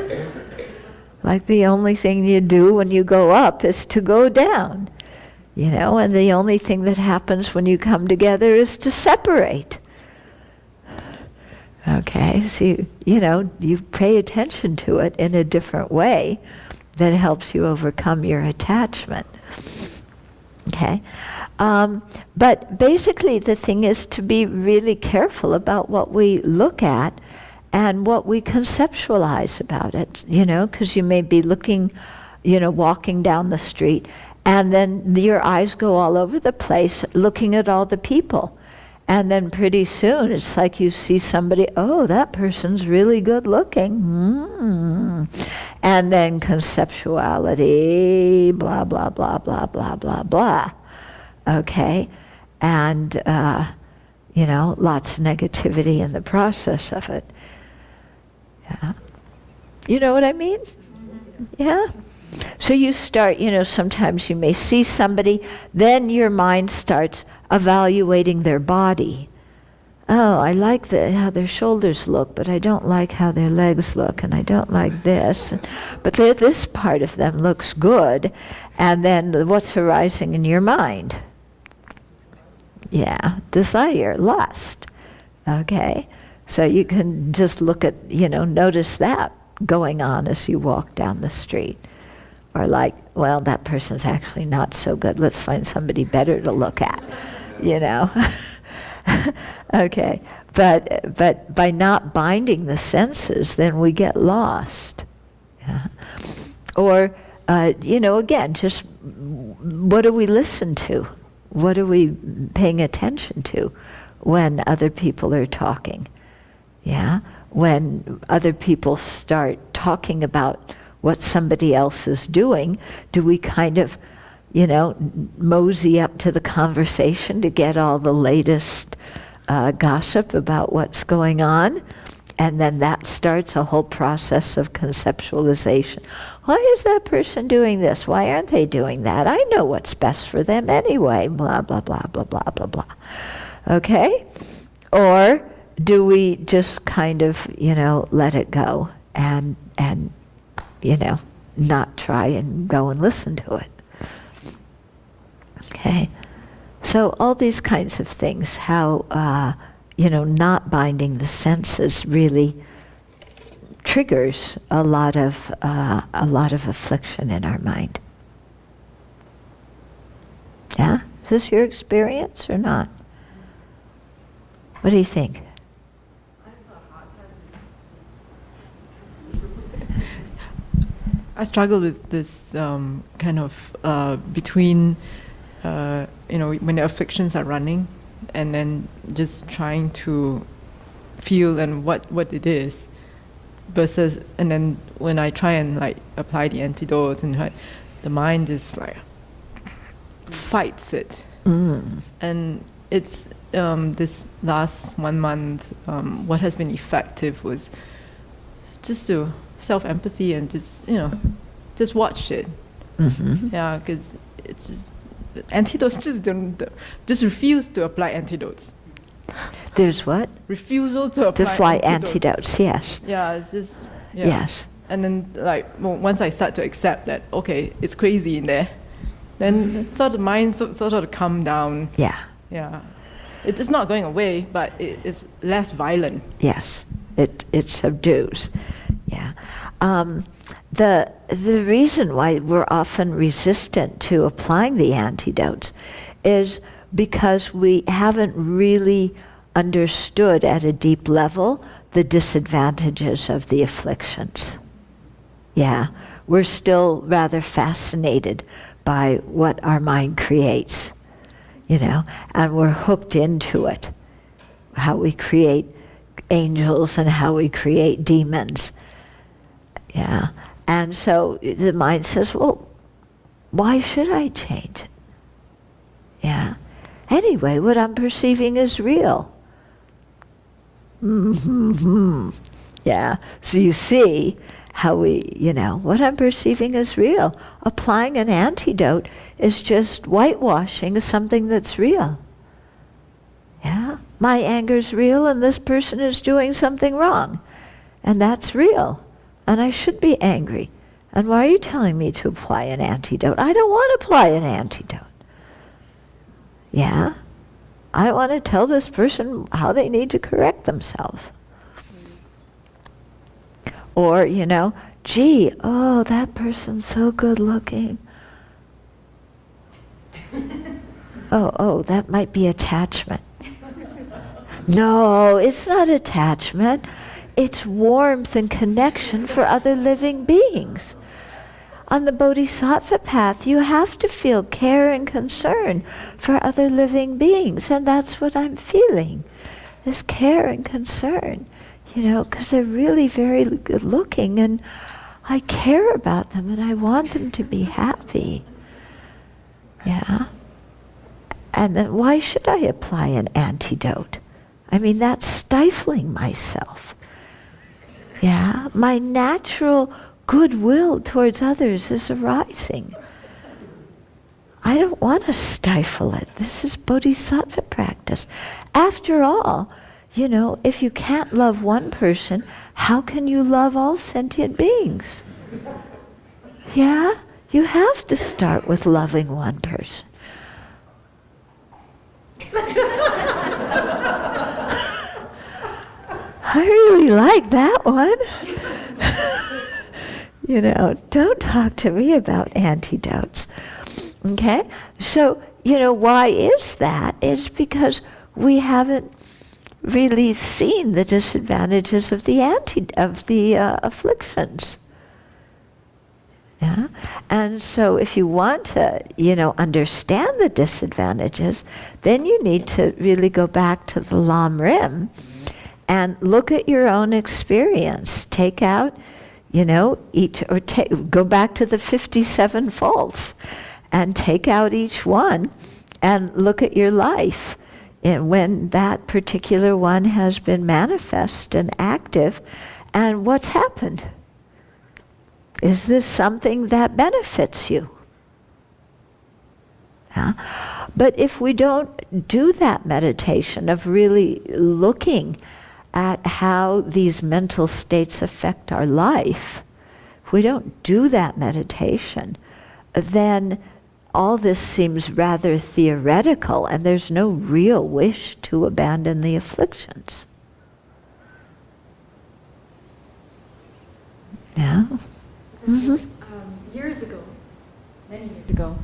Like the only thing you do when you go up is to go down. And the only thing that happens when you come together is to separate. Okay, so you pay attention to it in a different way that helps you overcome your attachment. Okay, but basically the thing is to be really careful about what we look at and what we conceptualize about it, because you may be looking, walking down the street, and then your eyes go all over the place looking at all the people. And then pretty soon it's like you see somebody, oh, that person's really good looking. And then conceptuality, blah, blah, blah, blah, blah, blah, blah. Okay? And, lots of negativity in the process of it. Yeah. You know what I mean? Yeah? So you start, sometimes you may see somebody, then your mind starts evaluating their body. Oh, I like how their shoulders look, but I don't like how their legs look, and I don't like this. But this part of them looks good, and then what's arising in your mind? Yeah, desire, lust. Okay? So you can just look at, notice that going on as you walk down the street. Or like, well, that person's actually not so good. Let's find somebody better to look at, Okay, but by not binding the senses, then we get lost. Yeah. Or, again, just what do we listen to? What are we paying attention to when other people are talking? Yeah, when other people start talking about what somebody else is doing, do we kind of, mosey up to the conversation to get all the latest gossip about what's going on? And then that starts a whole process of conceptualization. Why is that person doing this? Why aren't they doing that? I know what's best for them anyway, blah, blah, blah, blah, blah, blah, blah. Okay? Or do we just kind of, let it go and not try and go and listen to it? Okay, so all these kinds of things, how, not binding the senses really triggers a lot of affliction in our mind. Yeah? Is this your experience or not? What do you think? I struggle with this kind of between, when the afflictions are running, and then just trying to feel and what it is, versus, and then when I try and apply the antidotes, and the mind just fights it. And it's this last 1 month, what has been effective was just to self-empathy and just watch it. Yeah, because it's just antidotes just refuse to apply antidotes. There's what? Refusal to apply antidotes. Yes. Yeah, it's just Yes. And then once I start to accept that, okay, it's crazy in there, then sort of mind sort of calm down. Yeah. Yeah, it's not going away, but it's less violent. Yes, it subdues. Yeah. The reason why we're often resistant to applying the antidotes is because we haven't really understood at a deep level the disadvantages of the afflictions. Yeah, we're still rather fascinated by what our mind creates, and we're hooked into it. How we create angels and how we create demons. Yeah. And so the mind says, well, why should I change it? Yeah. Anyway, what I'm perceiving is real. Mm-hmm. Yeah. So you see how what I'm perceiving is real. Applying an antidote is just whitewashing something that's real. Yeah. My anger's real and this person is doing something wrong. And that's real. And I should be angry. And why are you telling me to apply an antidote? I don't want to apply an antidote. Yeah? I want to tell this person how they need to correct themselves. Or, gee, oh, that person's so good looking. Oh, that might be attachment. No, it's not attachment. It's warmth and connection for other living beings. On the Bodhisattva path, you have to feel care and concern for other living beings, and that's what I'm feeling, this care and concern, because they're really very good looking, and I care about them, and I want them to be happy. Yeah? And then why should I apply an antidote? I mean, that's stifling myself. Yeah? My natural goodwill towards others is arising. I don't want to stifle it. This is bodhisattva practice. After all, if you can't love one person, how can you love all sentient beings? Yeah? You have to start with loving one person. I really like that one. Don't talk to me about antidotes. Okay? So, why is that? It's because we haven't really seen the disadvantages of the afflictions. Yeah? And so if you want to, understand the disadvantages, then you need to really go back to the Lam Rim and look at your own experience. Take out, go back to the 57 faults and take out each one and look at your life. And when that particular one has been manifest and active, and what's happened? Is this something that benefits you? Yeah? But if we don't do that meditation of really looking at how these mental states affect our life, if we don't do that meditation, then all this seems rather theoretical and there's no real wish to abandon the afflictions. Yeah? Mm-hmm. Years ago, many years ago,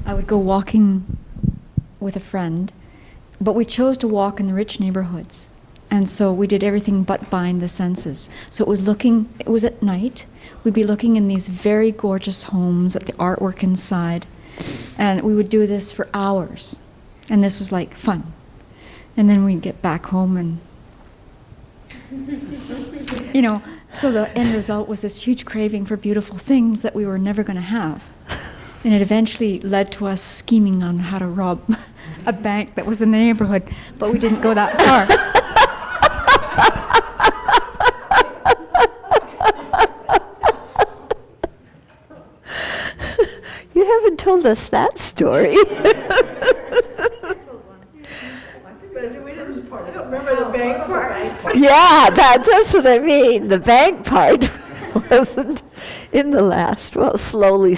I would go walking with a friend, but we chose to walk in the rich neighborhoods. And so we did everything but bind the senses. So it was at night. We'd be looking in these very gorgeous homes at the artwork inside. And we would do this for hours. And this was like fun. And then we'd get back home and, so the end result was this huge craving for beautiful things that we were never going to have. And it eventually led to us scheming on how to rob a bank that was in the neighborhood, but we didn't go that far. You haven't told us that story. I don't remember the bank part. Yeah, that's what I mean. The bank part wasn't in the last. Well, slowly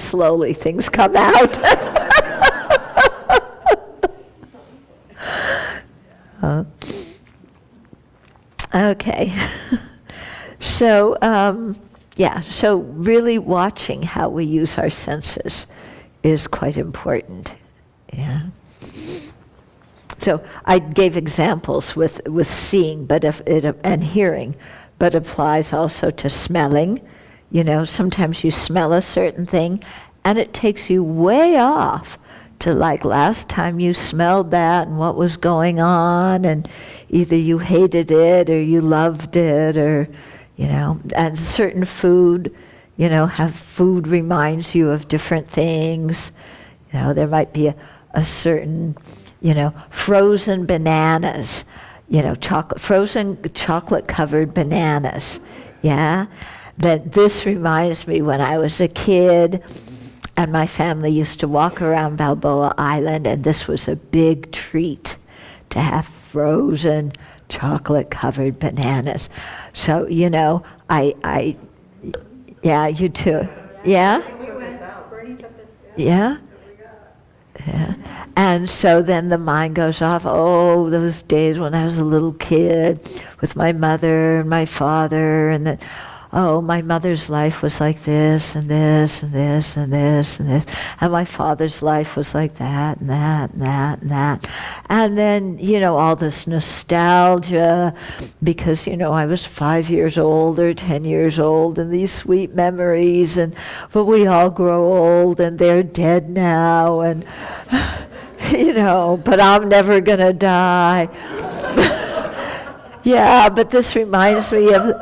things come out. Okay. So, so really watching how we use our senses is quite important. Yeah. So I gave examples with seeing, but and hearing, but applies also to smelling. Sometimes you smell a certain thing, And it takes you way off to like last time you smelled that and what was going on, and either you hated it or you loved it, or, and certain food, have food reminds you of different things. There might be a certain, frozen bananas, frozen chocolate covered bananas. Yeah? That this reminds me when I was a kid and my family used to walk around Balboa Island, and this was a big treat to have frozen chocolate covered bananas. So, I yeah, you too. Yeah? Yeah? Yeah. And so then the mind goes off, oh, those days when I was a little kid with my mother and my father, and then, oh, my mother's life was like this and this and this and this and this, and my father's life was like that and that and that and that. And then, all this nostalgia because, I was 5 years old or 10 years old, and these sweet memories, but we all grow old and they're dead now, and, but I'm never gonna die. Yeah, but this reminds me of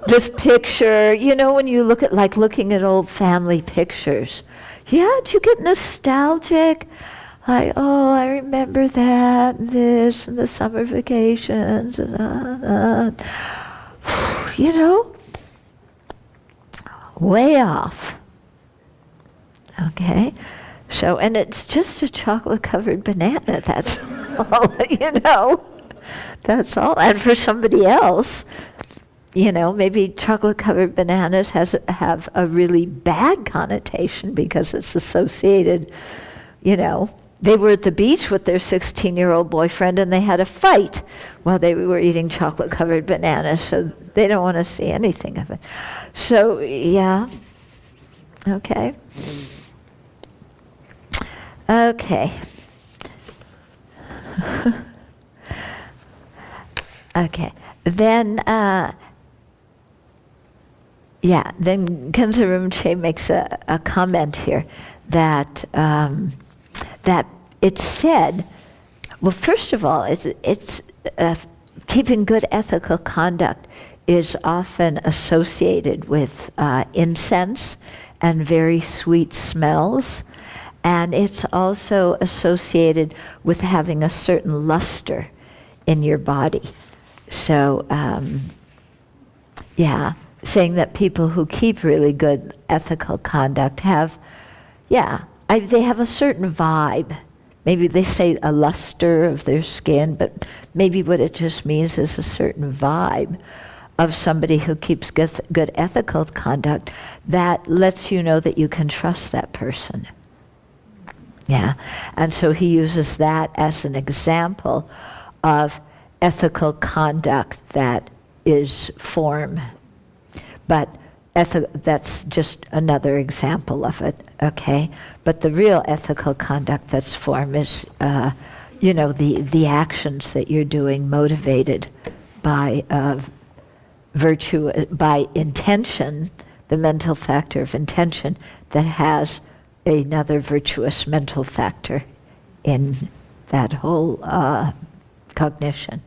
this picture, when you look at, looking at old family pictures. Yeah, do you get nostalgic? Like, oh, I remember that, and this, and the summer vacations, and way off. Okay? So, and it's just a chocolate-covered banana, that's all, That's all. And for somebody else, maybe chocolate-covered bananas have a really bad connotation because it's associated, they were at the beach with their 16-year-old boyfriend and they had a fight while they were eating chocolate-covered bananas, so they don't want to see anything of it. So, yeah. Okay. Okay. Okay. Then, then Khenze Rinpoche makes a comment here that that it's said, well, first of all, it's keeping good ethical conduct is often associated with incense and very sweet smells, and it's also associated with having a certain luster in your body. So, saying that people who keep really good ethical conduct have, they have a certain vibe. Maybe they say a luster of their skin, but maybe what it just means is a certain vibe of somebody who keeps good ethical conduct that lets you know that you can trust that person. Yeah, and so he uses that as an example of ethical conduct that is form. But that's just another example of it, okay? But the real ethical conduct that's form is, the actions that you're doing motivated by virtue, by intention, the mental factor of intention that has another virtuous mental factor in that whole cognition.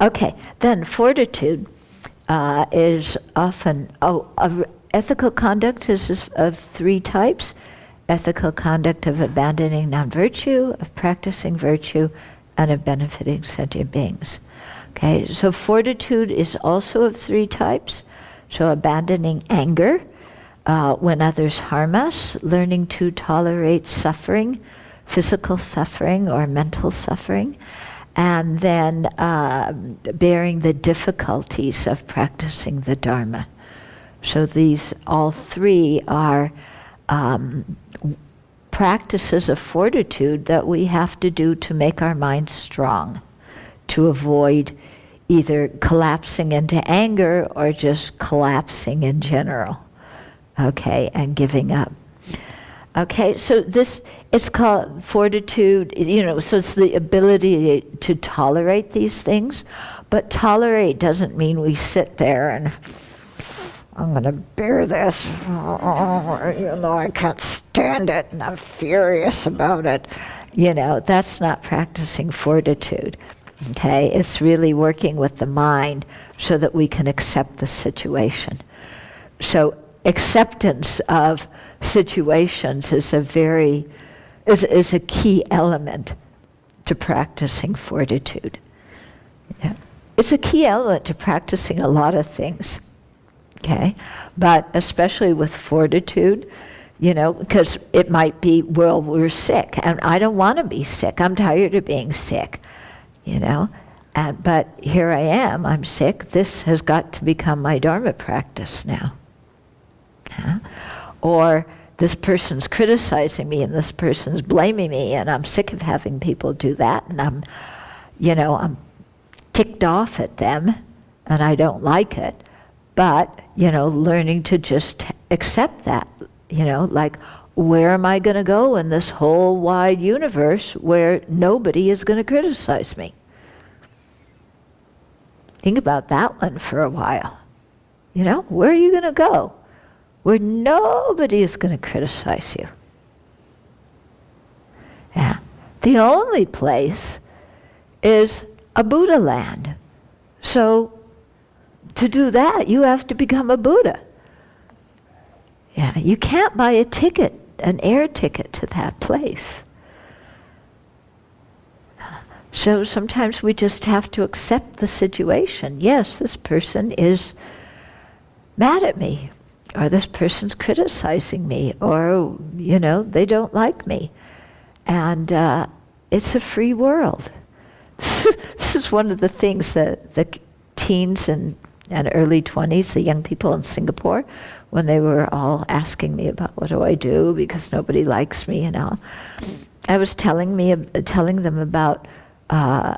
Okay, then fortitude is often, ethical conduct is of three types. Ethical conduct of abandoning non-virtue, of practicing virtue, and of benefiting sentient beings. Okay, so fortitude is also of three types. So abandoning anger when others harm us, learning to tolerate suffering, physical suffering or mental suffering, and then bearing the difficulties of practicing the Dharma. So these all three are practices of fortitude that we have to do to make our minds strong, to avoid either collapsing into anger or just collapsing in general, okay, and giving up. Okay, so this, it's called fortitude, so it's the ability to tolerate these things, but tolerate doesn't mean we sit there and, I'm going to bear this. I can't stand it, and I'm furious about it. That's not practicing fortitude. Okay, it's really working with the mind so that we can accept the situation. So acceptance of situations is a key element to practicing fortitude. Yeah. It's a key element to practicing a lot of things. Okay, but especially with fortitude, because it might be, well, we're sick, and I don't want to be sick. I'm tired of being sick, but here I am. I'm sick. This has got to become my Dharma practice now. Yeah? Or this person's criticizing me, and this person's blaming me, and I'm sick of having people do that, and I'm ticked off at them, and I don't like it. But, learning to just accept that, like, where am I going to go in this whole wide universe where nobody is going to criticize me? Think about that one for a while. Where are you going to go where nobody is going to criticize you? Yeah. The only place is a Buddha land. So to do that, you have to become a Buddha. Yeah, you can't buy a ticket, an air ticket to that place. So sometimes we just have to accept the situation. Yes, this person is mad at me, or this person's criticizing me, or, they don't like me. And it's a free world. This is one of the things that the teens and early 20s, the young people in Singapore, when they were all asking me about what do I do because nobody likes me and all, I was telling them about my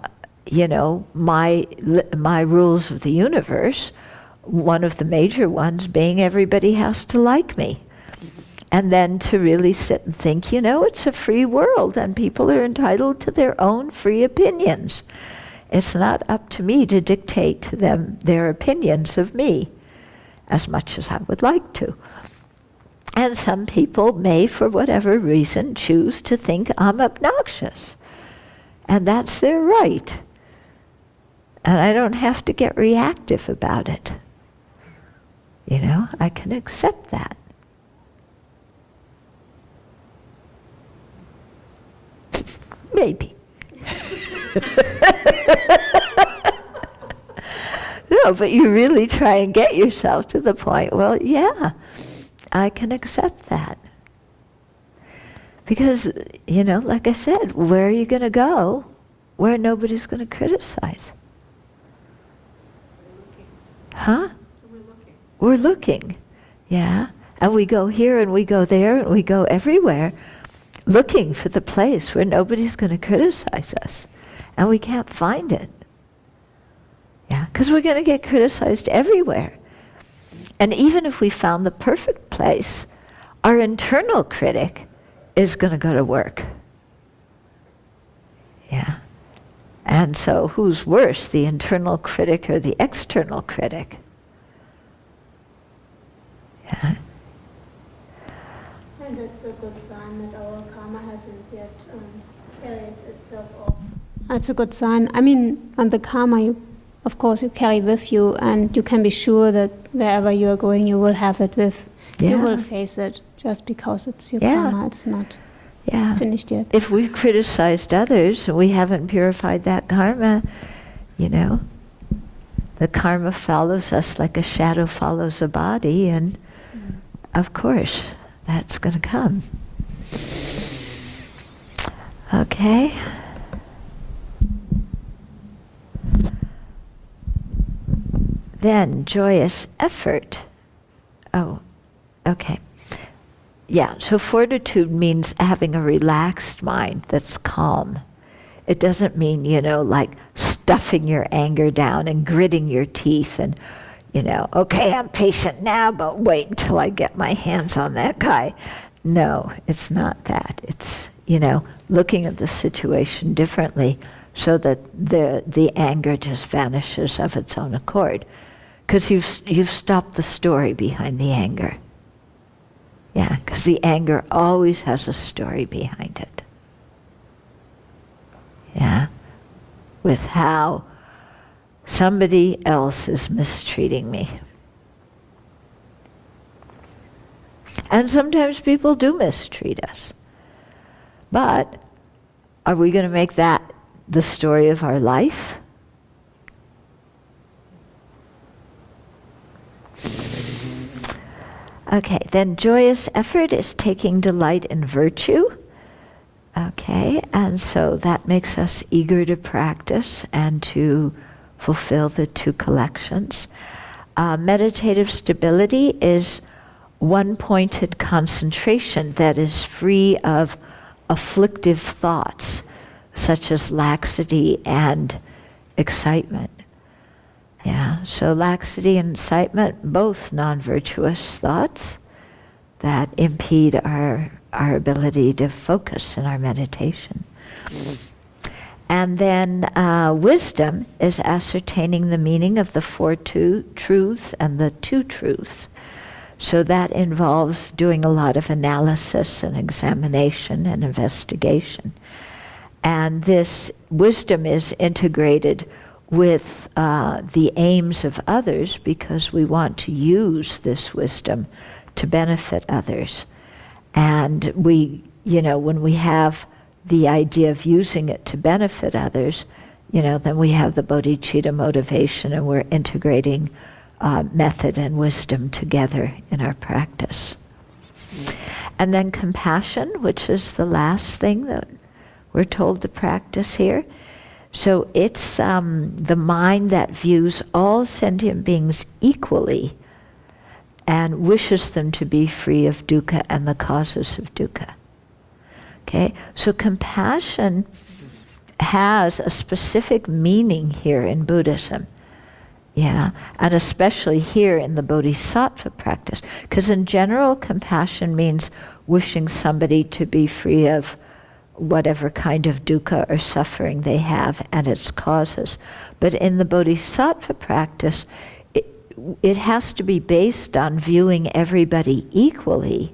rules of the universe. One of the major ones being everybody has to like me. And then to really sit and think, it's a free world and people are entitled to their own free opinions. It's not up to me to dictate to them their opinions of me, as much as I would like to. And some people may, for whatever reason, choose to think I'm obnoxious. And that's their right. And I don't have to get reactive about it. I can accept that. Maybe. No, but you really try and get yourself to the point, well, yeah, I can accept that. Because, like I said, where are you going to go where nobody's going to criticize? Huh? We're looking, yeah. And we go here and we go there and we go everywhere looking for the place where nobody's going to criticize us. And we can't find it. Yeah, because we're going to get criticized everywhere. And even if we found the perfect place, our internal critic is going to go to work. Yeah. And so who's worse, the internal critic or the external critic? Yeah. And that's a good sign that our karma hasn't yet carried itself off. That's a good sign. And the karma, of course, you carry with you, and you can be sure that wherever you are going, you will have it with. Yeah. You will face it just because it's your karma. It's not finished yet. If we've criticized others and we haven't purified that karma, the karma follows us like a shadow follows a body, and of course, that's going to come. Okay. Then, joyous effort. Oh, okay. Yeah, so fortitude means having a relaxed mind that's calm. It doesn't mean, like stuffing your anger down and gritting your teeth and, okay, I'm patient now, but wait until I get my hands on that guy. No, it's not that. It's, looking at the situation differently so that the anger just vanishes of its own accord. Because you've stopped the story behind the anger. Yeah, because the anger always has a story behind it. Yeah, with how somebody else is mistreating me. And sometimes people do mistreat us. But are we going to make that the story of our life? Okay, then joyous effort is taking delight in virtue. Okay, and so that makes us eager to practice and to fulfill the two collections. Meditative stability is one-pointed concentration that is free of afflictive thoughts, such as laxity and excitement. Yeah, so laxity and excitement, both non-virtuous thoughts that impede our ability to focus in our meditation. And then wisdom is ascertaining the meaning of the four truths and the two truths. So that involves doing a lot of analysis and examination and investigation. And this wisdom is integrated with the aims of others because we want to use this wisdom to benefit others. And when we have the idea of using it to benefit others, then we have the bodhicitta motivation and we're integrating method and wisdom together in our practice. And then compassion, which is the last thing that we're told to practice here. So it's the mind that views all sentient beings equally and wishes them to be free of dukkha and the causes of dukkha. Okay, so compassion has a specific meaning here in Buddhism. Yeah, and especially here in the bodhisattva practice. Because in general, compassion means wishing somebody to be free of whatever kind of dukkha or suffering they have and its causes. But in the bodhisattva practice, it has to be based on viewing everybody equally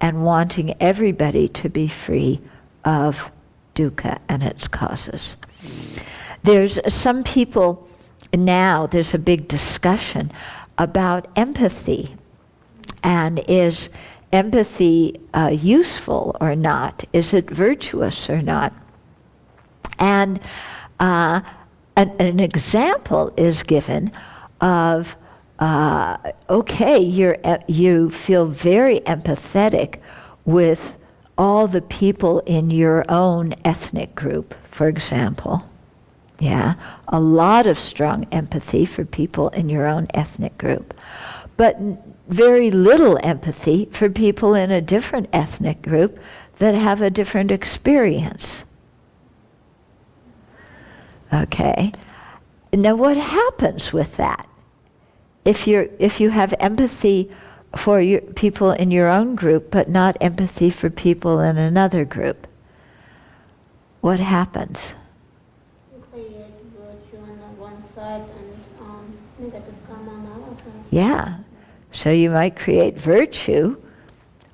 and wanting everybody to be free of dukkha and its causes. There's some people now, there's a big discussion about empathy. And is empathy useful or not? Is it virtuous or not? And an example is given of, okay, you feel very empathetic with all the people in your own ethnic group, for example. Yeah, a lot of strong empathy for people in your own ethnic group, but very little empathy for people in a different ethnic group that have a different experience. Okay, now what happens with that? If you have empathy for people in your own group, but not empathy for people in another group, what happens? Create virtue on one side and negative karma on the other side. Yeah, so you might create virtue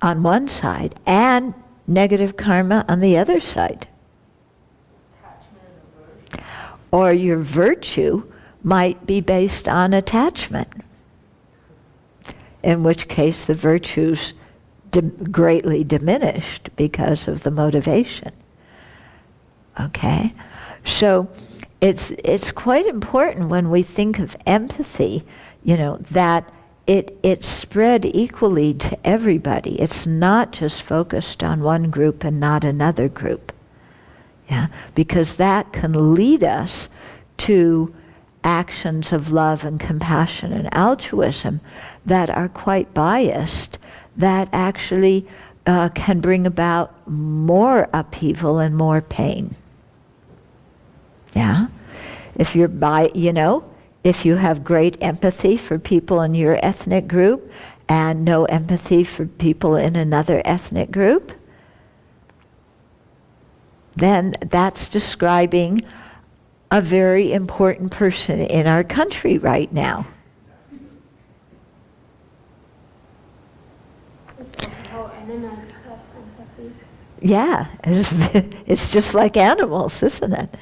on one side and negative karma on the other side. Or your virtue might be based on attachment, in which case the virtue's greatly diminished because of the motivation. Okay, so it's quite important when we think of empathy, that it's spread equally to everybody. It's not just focused on one group and not another group. Yeah, because that can lead us to actions of love and compassion and altruism that are quite biased, that actually can bring about more upheaval and more pain. Yeah, if if you have great empathy for people in your ethnic group and no empathy for people in another ethnic group, then that's describing a very important person in our country right now. Yeah, it's just like animals, isn't it?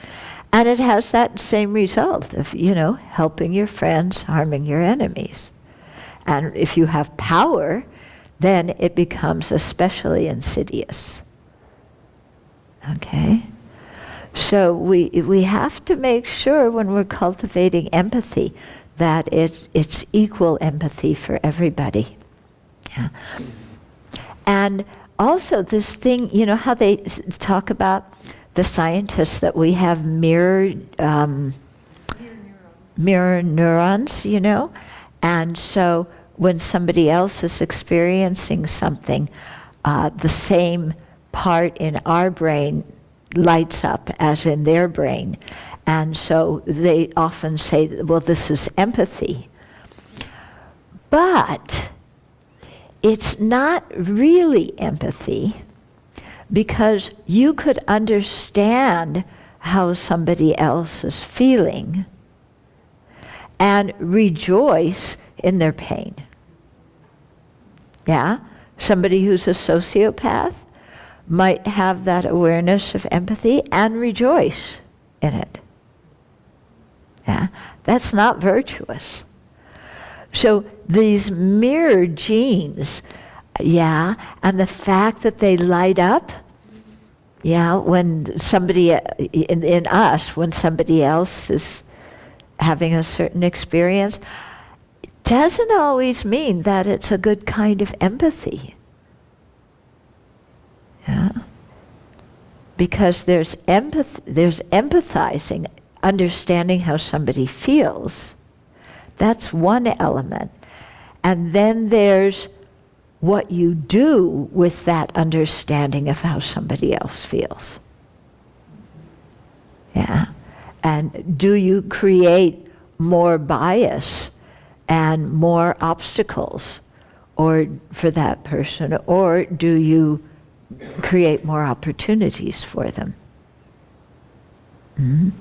And it has that same result of, helping your friends, harming your enemies. And if you have power, then it becomes especially insidious. Okay? So we have to make sure when we're cultivating empathy that it's equal empathy for everybody. Yeah. And also this thing, how they talk about the scientists that we have mirror neurons, and so when somebody else is experiencing something, the same part in our brain lights up as in their brain. And so they often say, well, this is empathy. But it's not really empathy, because you could understand how somebody else is feeling and rejoice in their pain. Yeah? Somebody who's a sociopath might have that awareness of empathy and rejoice in it. Yeah? That's not virtuous. So these mirror genes, yeah, and the fact that they light up, yeah, when somebody, in us, when somebody else is having a certain experience, doesn't always mean that it's a good kind of empathy. Yeah? Because there's empathizing, understanding how somebody feels. That's one element. And then there's what you do with that understanding of how somebody else feels. Yeah. And do you create more bias and more obstacles or for that person, or do you create more opportunities for them? Mm-hmm.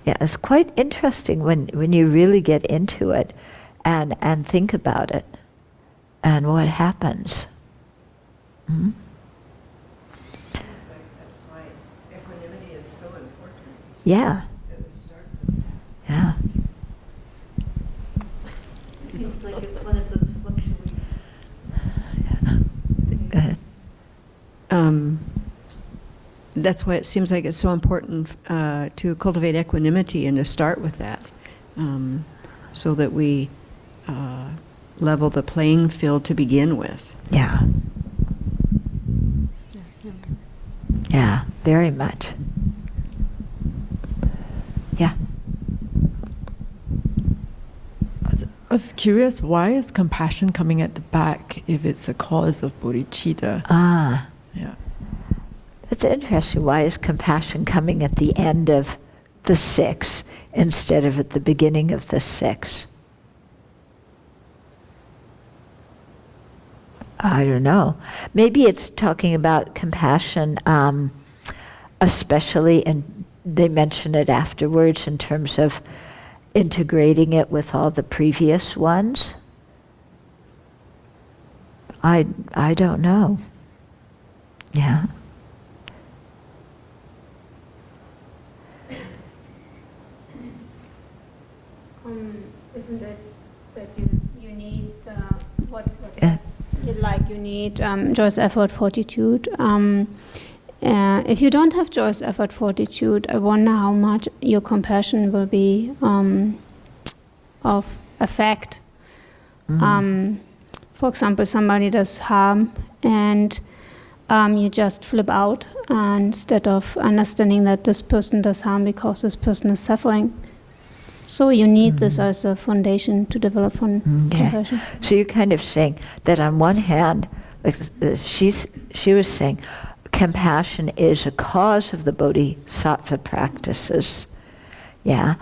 Yeah, it's quite interesting when you really get into it and think about it and what happens. Mm-hmm. That's why equanimity is so important. Yeah. That we start with. Yeah. Seems like it's one of those fluctuating. Go ahead. That's why it seems like it's so important to cultivate equanimity and to start with that, so that we level the playing field to begin with. Yeah. Yeah, very much. Yeah. I was curious, why is compassion coming at the back if it's a cause of bodhicitta? Ah. Yeah. That's interesting. Why is compassion coming at the end of the 6 instead of at the beginning of the 6? I don't know. Maybe it's talking about compassion, especially, and they mention it afterwards in terms of integrating it with all the previous ones. I don't know. Yeah. Isn't it that you need what Yeah. you need choice, effort, fortitude? If you don't have choice, effort, fortitude, I wonder how much your compassion will be of effect. For example, somebody does harm and you just flip out instead of understanding that this person does harm because this person is suffering. So you need this as a foundation to develop compassion. So you're kind of saying that on one hand, like she was saying, compassion is a cause of the bodhisattva practices. Yeah,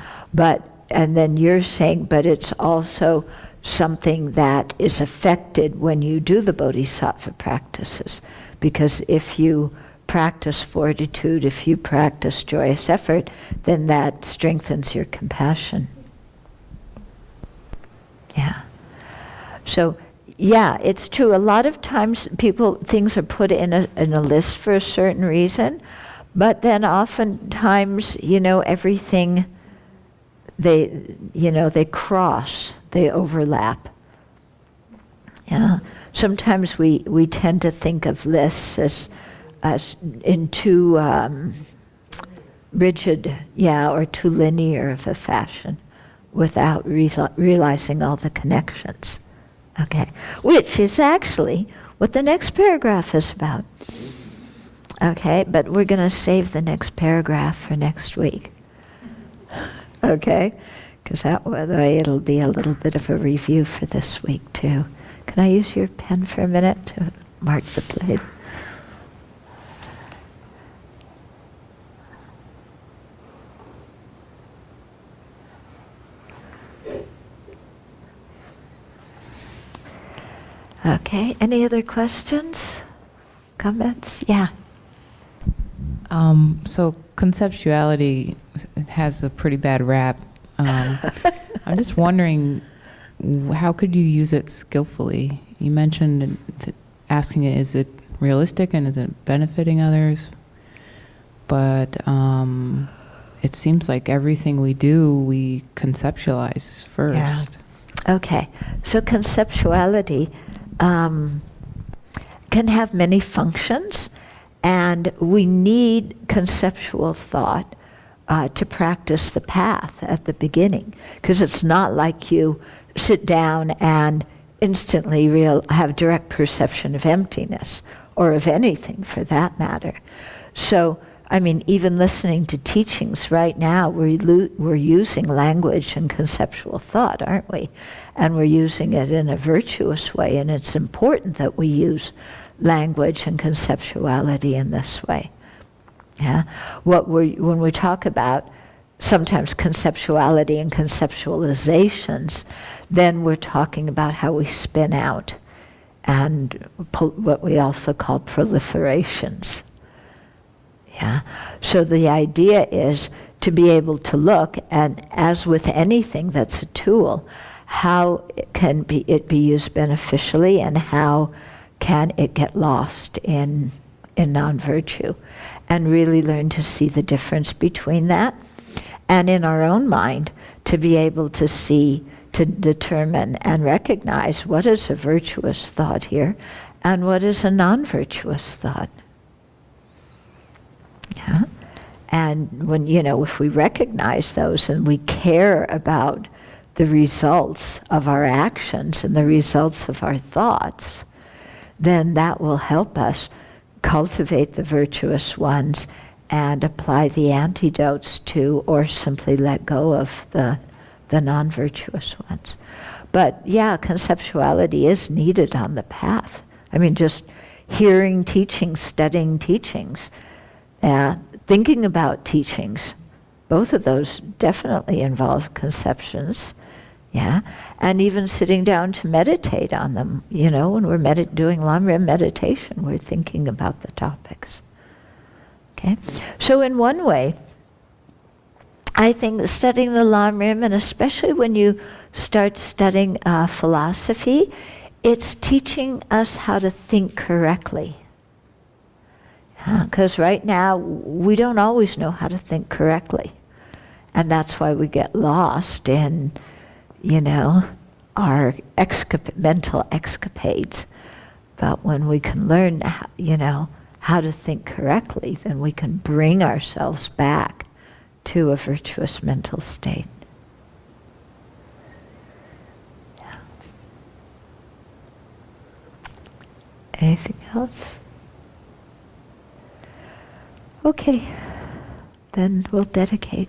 and then you're saying, but it's also something that is affected when you do the bodhisattva practices. Because if you practice fortitude, if you practice joyous effort, then that strengthens your compassion. Yeah. So Yeah, it's true. A lot of times things are put in a list for a certain reason, but then oftentimes, everything, they cross, they overlap. Yeah. Sometimes we tend to think of lists as in too rigid, or too linear of a fashion without realizing all the connections. Okay, which is actually what the next paragraph is about. Okay, but we're going to save the next paragraph for next week. Okay, because that way it'll be a little bit of a review for this week too. Can I use your pen for a minute to mark the place? Okay, any other questions? Comments? Yeah. So conceptuality has a pretty bad rap. I'm just wondering, how could you use it skillfully? You mentioned asking it, is it realistic and is it benefiting others? But it seems like everything we do, we conceptualize first. Yeah. Okay, so conceptuality can have many functions, and we need conceptual thought to practice the path at the beginning, because it's not like you sit down and instantly have direct perception of emptiness, or of anything for that matter. So, even listening to teachings right now, we're using language and conceptual thought, aren't we? And we're using it in a virtuous way, and it's important that we use language and conceptuality in this way. Yeah, when we talk about sometimes conceptuality and conceptualizations, then we're talking about how we spin out, and what we also call proliferations. Yeah. So the idea is to be able to look, and as with anything that's a tool, how can it be used beneficially, and how can it get lost in non-virtue, and really learn to see the difference between that, and in our own mind to be able to see, to determine and recognize what is a virtuous thought here and what is a non-virtuous thought. Yeah. And when, if we recognize those and we care about the results of our actions and the results of our thoughts, then that will help us cultivate the virtuous ones and apply the antidotes to, or simply let go of the non-virtuous ones. But yeah, conceptuality is needed on the path. Just hearing teachings, studying teachings, thinking about teachings, both of those definitely involve conceptions, and even sitting down to meditate on them. When we're doing Lamrim meditation, we're thinking about the topics. Okay, so in one way, I think studying the Lamrim, and especially when you start studying philosophy, it's teaching us how to think correctly. Because right now, we don't always know how to think correctly. And that's why we get lost in, our mental escapades. But when we can learn, how to think correctly, then we can bring ourselves back to a virtuous mental state. Yeah. Anything else? Okay, then we'll dedicate.